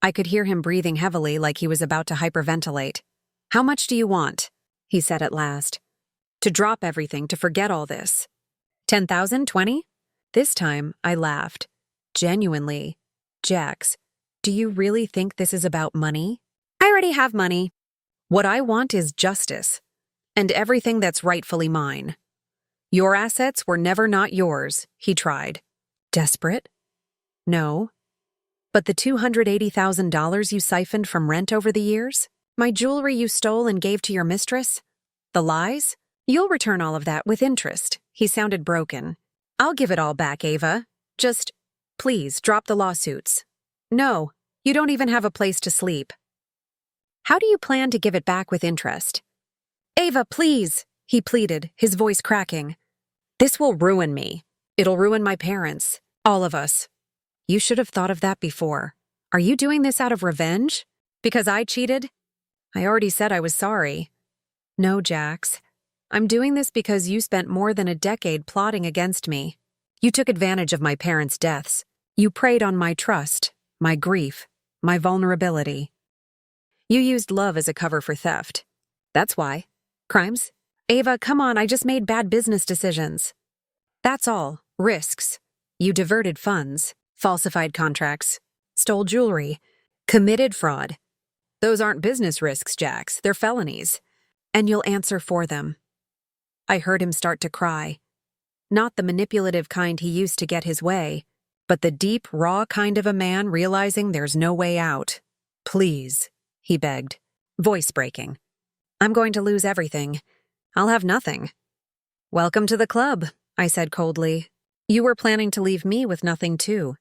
I could hear him breathing heavily like he was about to hyperventilate. How much do you want? He said at last. To drop everything, to forget all this. 10,000, 20? This time, I laughed. Genuinely. Jax, do you really think this is about money? I already have money. What I want is justice, and everything that's rightfully mine. Your assets were never not yours, he tried. Desperate? No. But the $280,000 you siphoned from rent over the years? My jewelry you stole and gave to your mistress? The lies? You'll return all of that with interest. He sounded broken. I'll give it all back, Ava. Just, please, drop the lawsuits. No, you don't even have a place to sleep. How do you plan to give it back with interest? Ava, please, he pleaded, his voice cracking. This will ruin me. It'll ruin my parents. All of us. You should have thought of that before. Are you doing this out of revenge? Because I cheated? I already said I was sorry. No, Jax. I'm doing this because you spent more than a decade plotting against me. You took advantage of my parents' deaths. You preyed on my trust, my grief, my vulnerability. You used love as a cover for theft. That's why. Crimes? Ava, come on, I just made bad business decisions. That's all. Risks. You diverted funds, falsified contracts, stole jewelry, committed fraud. Those aren't business risks, Jax. They're felonies. And you'll answer for them. I heard him start to cry. Not the manipulative kind he used to get his way, but the deep, raw kind of a man realizing there's no way out. Please, he begged, voice breaking. I'm going to lose everything. I'll have nothing. Welcome to the club, I said coldly. You were planning to leave me with nothing too.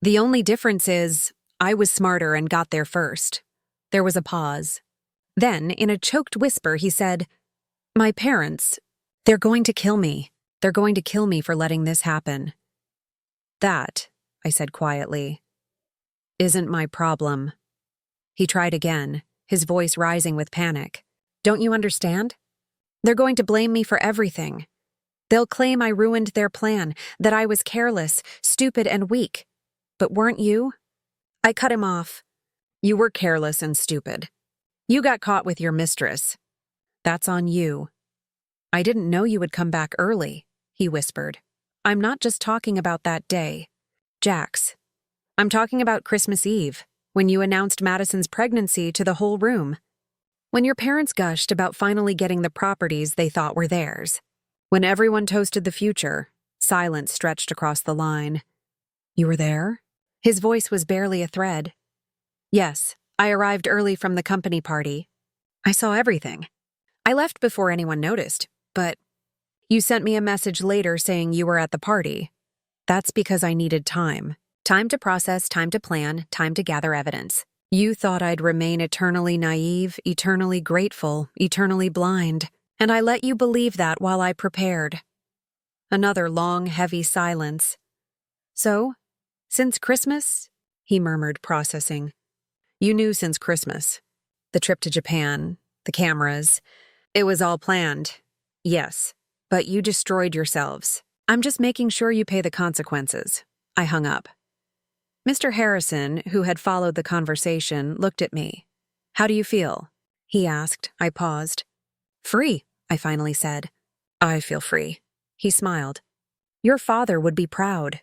The only difference is, I was smarter and got there first. There was a pause. Then, in a choked whisper, he said, My parents, they're going to kill me. They're going to kill me for letting this happen. That, I said quietly, isn't my problem. He tried again, his voice rising with panic. Don't you understand? They're going to blame me for everything. They'll claim I ruined their plan, that I was careless, stupid, and weak. But weren't you? I cut him off. You were careless and stupid. You got caught with your mistress. That's on you. I didn't know you would come back early, he whispered. I'm not just talking about that day. Jax, I'm talking about Christmas Eve, when you announced Madison's pregnancy to the whole room. When your parents gushed about finally getting the properties they thought were theirs. When everyone toasted the future, silence stretched across the line. You were there? His voice was barely a thread. Yes, I arrived early from the company party. I saw everything. I left before anyone noticed, but you sent me a message later saying you were at the party. That's because I needed time. Time to process, time to plan, time to gather evidence. You thought I'd remain eternally naive, eternally grateful, eternally blind, and I let you believe that while I prepared. Another long, heavy silence. So, since Christmas? He murmured, processing. You knew since Christmas. The trip to Japan, the cameras. It was all planned. Yes, but you destroyed yourselves. I'm just making sure you pay the consequences. I hung up. Mr. Harrison, who had followed the conversation, looked at me. "How do you feel?" he asked. I paused. "Free," I finally said. "I feel free." He smiled. "Your father would be proud."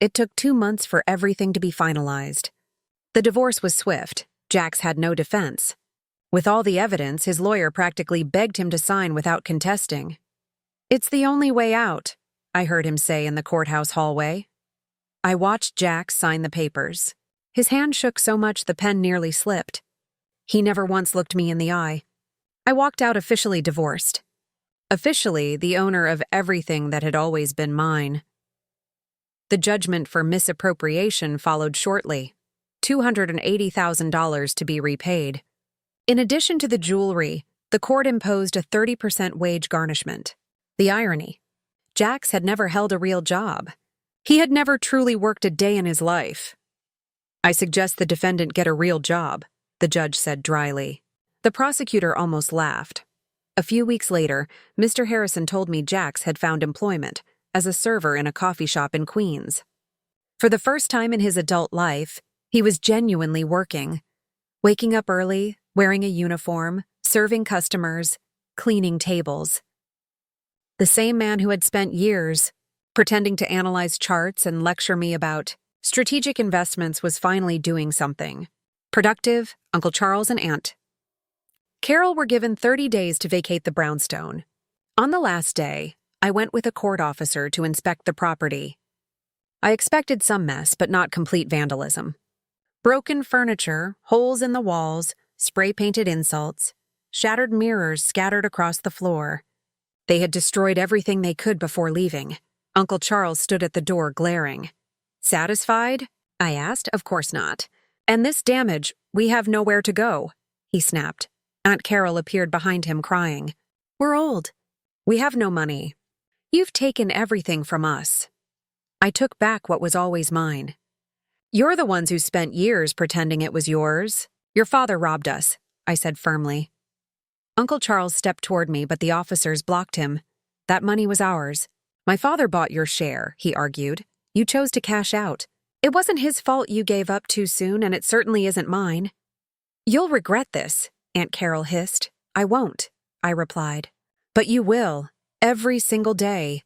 It took 2 months for everything to be finalized. The divorce was swift. Jax had no defense. With all the evidence, his lawyer practically begged him to sign without contesting. "It's the only way out," I heard him say in the courthouse hallway. I watched Jax sign the papers. His hand shook so much the pen nearly slipped. He never once looked me in the eye. I walked out officially divorced. Officially the owner of everything that had always been mine. The judgment for misappropriation followed shortly. $280,000 to be repaid. In addition to the jewelry, the court imposed a 30% wage garnishment. The irony: Jax had never held a real job. He had never truly worked a day in his life. "I suggest the defendant get a real job," the judge said dryly. The prosecutor almost laughed. A few weeks later, Mr. Harrison told me Jax had found employment as a server in a coffee shop in Queens. For the first time in his adult life, he was genuinely working. Waking up early, wearing a uniform, serving customers, cleaning tables. The same man who had spent years pretending to analyze charts and lecture me about strategic investments was finally doing something. Productive, Uncle Charles and Aunt Carol were given 30 days to vacate the brownstone. On the last day, I went with a court officer to inspect the property. I expected some mess, but not complete vandalism. Broken furniture, holes in the walls, spray-painted insults, shattered mirrors scattered across the floor. They had destroyed everything they could before leaving. Uncle Charles stood at the door glaring. "Satisfied?" I asked. "Of course not. And this damage, we have nowhere to go," he snapped. Aunt Carol appeared behind him crying. "We're old. We have no money. You've taken everything from us." I took back what was always mine. "You're the ones who spent years pretending it was yours. Your father robbed us," I said firmly. Uncle Charles stepped toward me, but the officers blocked him. "That money was ours. My father bought your share," he argued. "You chose to cash out. It wasn't his fault you gave up too soon, and it certainly isn't mine." "You'll regret this," Aunt Carol hissed. "I won't," I replied. "But you will, every single day."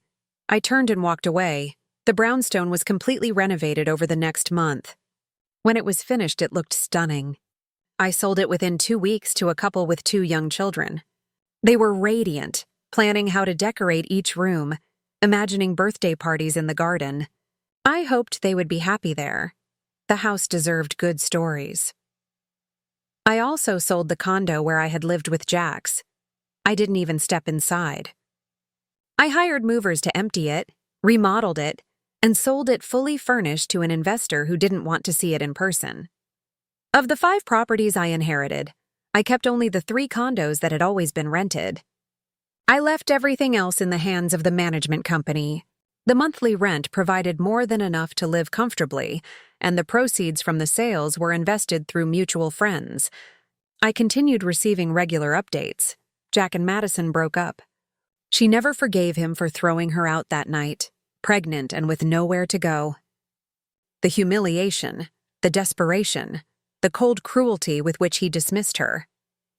I turned and walked away. The brownstone was completely renovated over the next month. When it was finished, it looked stunning. I sold it within 2 weeks to a couple with 2 young children. They were radiant, planning how to decorate each room, imagining birthday parties in the garden. I hoped they would be happy there. The house deserved good stories. I also sold the condo where I had lived with Jax. I didn't even step inside. I hired movers to empty it, remodeled it, and sold it fully furnished to an investor who didn't want to see it in person. Of the 5 properties I inherited, I kept only the 3 condos that had always been rented. I left everything else in the hands of the management company. The monthly rent provided more than enough to live comfortably, and the proceeds from the sales were invested through mutual friends. I continued receiving regular updates. Jack and Madison broke up. She never forgave him for throwing her out that night, pregnant and with nowhere to go. The humiliation, the desperation, the cold cruelty with which he dismissed her.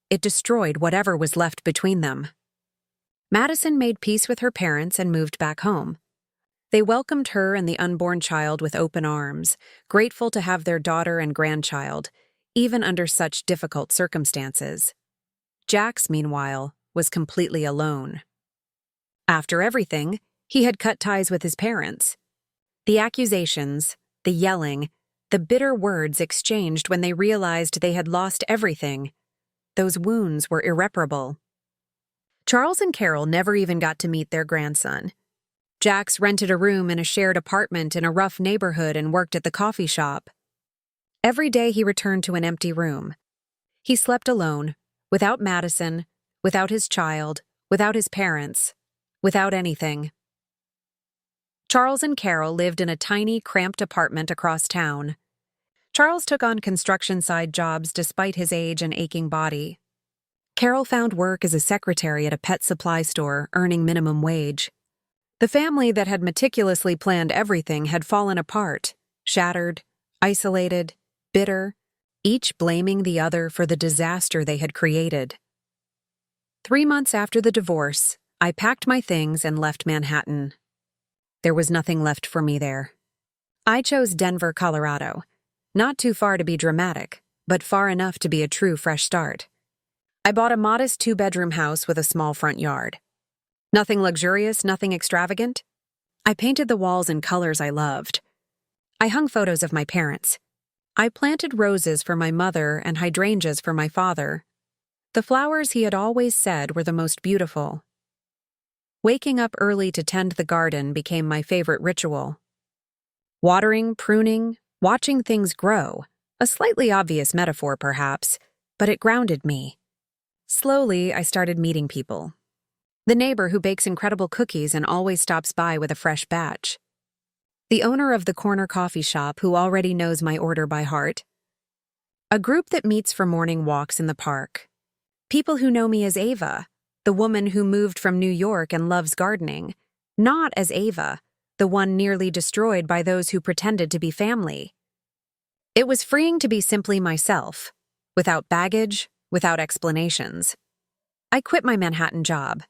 It destroyed whatever was left between them. Madison made peace with her parents and moved back home. They welcomed her and the unborn child with open arms, grateful to have their daughter and grandchild, even under such difficult circumstances. Jax, meanwhile, was completely alone. After everything, he had cut ties with his parents. The accusations, the yelling, the bitter words exchanged when they realized they had lost everything. Those wounds were irreparable. Charles and Carol never even got to meet their grandson. Jax rented a room in a shared apartment in a rough neighborhood and worked at the coffee shop. Every day he returned to an empty room. He slept alone, without Madison, without his child, without his parents, without anything. Charles and Carol lived in a tiny, cramped apartment across town. Charles took on construction-side jobs despite his age and aching body. Carol found work as a secretary at a pet supply store, earning minimum wage. The family that had meticulously planned everything had fallen apart, shattered, isolated, bitter, each blaming the other for the disaster they had created. 3 months after the divorce, I packed my things and left Manhattan. There was nothing left for me there. I chose Denver, Colorado. Not too far to be dramatic, but far enough to be a true fresh start. I bought a modest 2-bedroom house with a small front yard. Nothing luxurious, nothing extravagant. I painted the walls in colors I loved. I hung photos of my parents. I planted roses for my mother and hydrangeas for my father. The flowers he had always said were the most beautiful. Waking up early to tend the garden became my favorite ritual. Watering, pruning, watching things grow, a slightly obvious metaphor perhaps, but it grounded me. Slowly, I started meeting people. The neighbor who bakes incredible cookies and always stops by with a fresh batch. The owner of the corner coffee shop who already knows my order by heart. A group that meets for morning walks in the park. People who know me as Ava, the woman who moved from New York and loves gardening, not as Ava, the one nearly destroyed by those who pretended to be family. It was freeing to be simply myself, without baggage, without explanations. I quit my Manhattan job.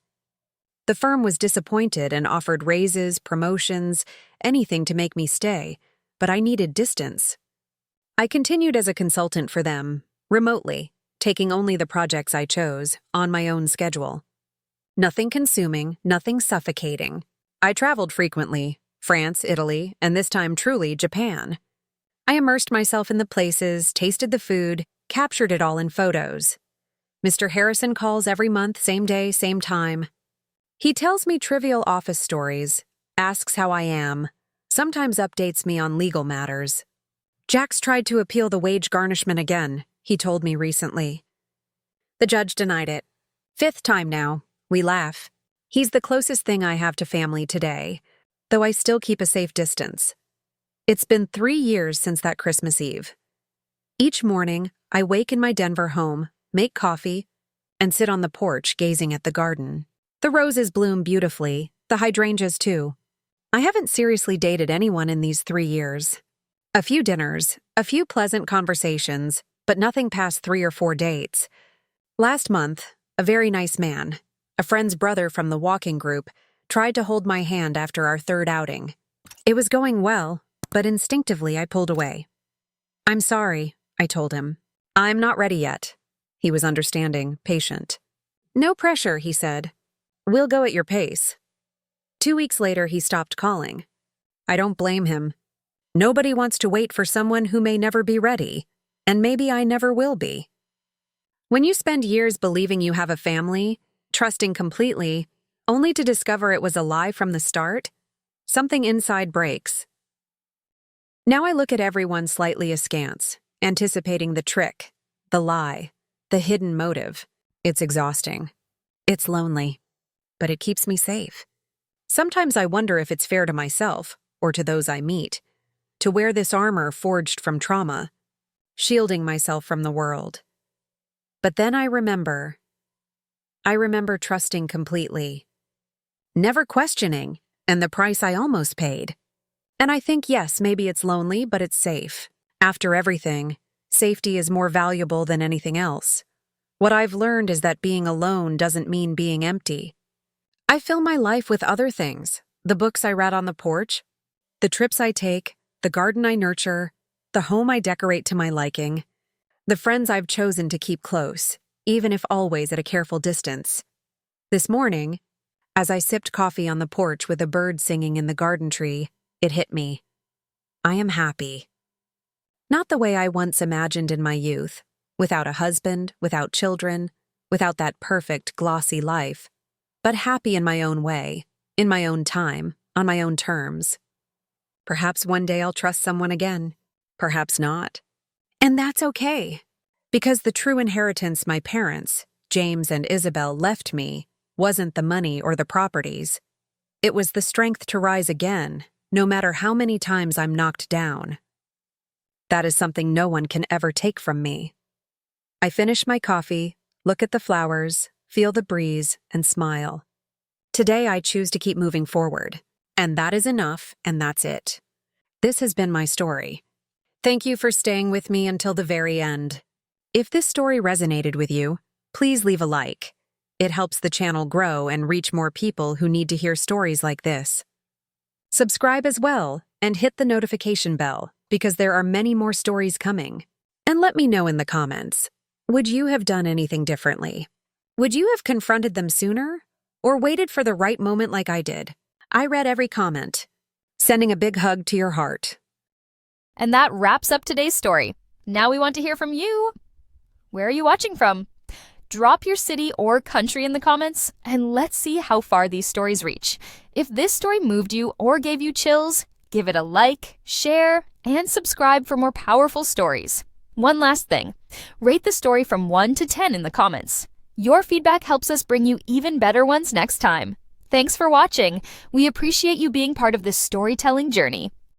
The firm was disappointed and offered raises, promotions, anything to make me stay, but I needed distance. I continued as a consultant for them, remotely, taking only the projects I chose, on my own schedule. Nothing consuming, nothing suffocating. I traveled frequently, France, Italy, and this time truly Japan. I immersed myself in the places, tasted the food, captured it all in photos. Mr. Harrison calls every month, same day, same time. He tells me trivial office stories, asks how I am, sometimes updates me on legal matters. Jack's tried to appeal the wage garnishment again, he told me recently. The judge denied it. 5th time now. We laugh. He's the closest thing I have to family today, though I still keep a safe distance. It's been 3 years since that Christmas Eve. Each morning, I wake in my Denver home, make coffee, and sit on the porch gazing at the garden. The roses bloom beautifully, the hydrangeas too. I haven't seriously dated anyone in these 3 years. A few dinners, a few pleasant conversations, but nothing past 3 or 4 dates. Last month, a very nice man, a friend's brother from the walking group, tried to hold my hand after our 3rd outing. It was going well, but instinctively I pulled away. I'm sorry, I told him. I'm not ready yet. He was understanding, patient. No pressure, he said. We'll go at your pace. 2 weeks later, he stopped calling. I don't blame him. Nobody wants to wait for someone who may never be ready, and maybe I never will be. When you spend years believing you have a family, trusting completely, only to discover it was a lie from the start, something inside breaks. Now I look at everyone slightly askance, anticipating the trick, the lie, the hidden motive. It's exhausting. It's lonely. But it keeps me safe. Sometimes I wonder if it's fair to myself, or to those I meet, to wear this armor forged from trauma, shielding myself from the world. But then I remember trusting completely, never questioning, and the price I almost paid. And I think, yes, maybe it's lonely, but it's safe. After everything, safety is more valuable than anything else. What I've learned is that being alone doesn't mean being empty. I fill my life with other things, the books I read on the porch, the trips I take, the garden I nurture, the home I decorate to my liking, the friends I've chosen to keep close, even if always at a careful distance. This morning, as I sipped coffee on the porch with a bird singing in the garden tree, it hit me. I am happy. Not the way I once imagined in my youth, without a husband, without children, without that perfect, glossy life, but happy in my own way, in my own time, on my own terms. Perhaps one day I'll trust someone again, perhaps not. And that's okay, because the true inheritance my parents, James and Isabel, left me wasn't the money or the properties. It was the strength to rise again, no matter how many times I'm knocked down. That is something no one can ever take from me. I finish my coffee, look at the flowers, feel the breeze, and smile. Today I choose to keep moving forward, and that is enough, and that's it. This has been my story. Thank you for staying with me until the very end. If this story resonated with you, please leave a like. It helps the channel grow and reach more people who need to hear stories like this. Subscribe as well and hit the notification bell because there are many more stories coming. And let me know in the comments, would you have done anything differently? Would you have confronted them sooner or waited for the right moment like I did? I read every comment, sending a big hug to your heart. And that wraps up today's story. Now we want to hear from you. Where are you watching from? Drop your city or country in the comments, and let's see how far these stories reach. If this story moved you or gave you chills, give it a like, share, and subscribe for more powerful stories. One last thing, rate the story from 1 to 10 in the comments. Your feedback helps us bring you even better ones next time. Thanks for watching. We appreciate you being part of this storytelling journey.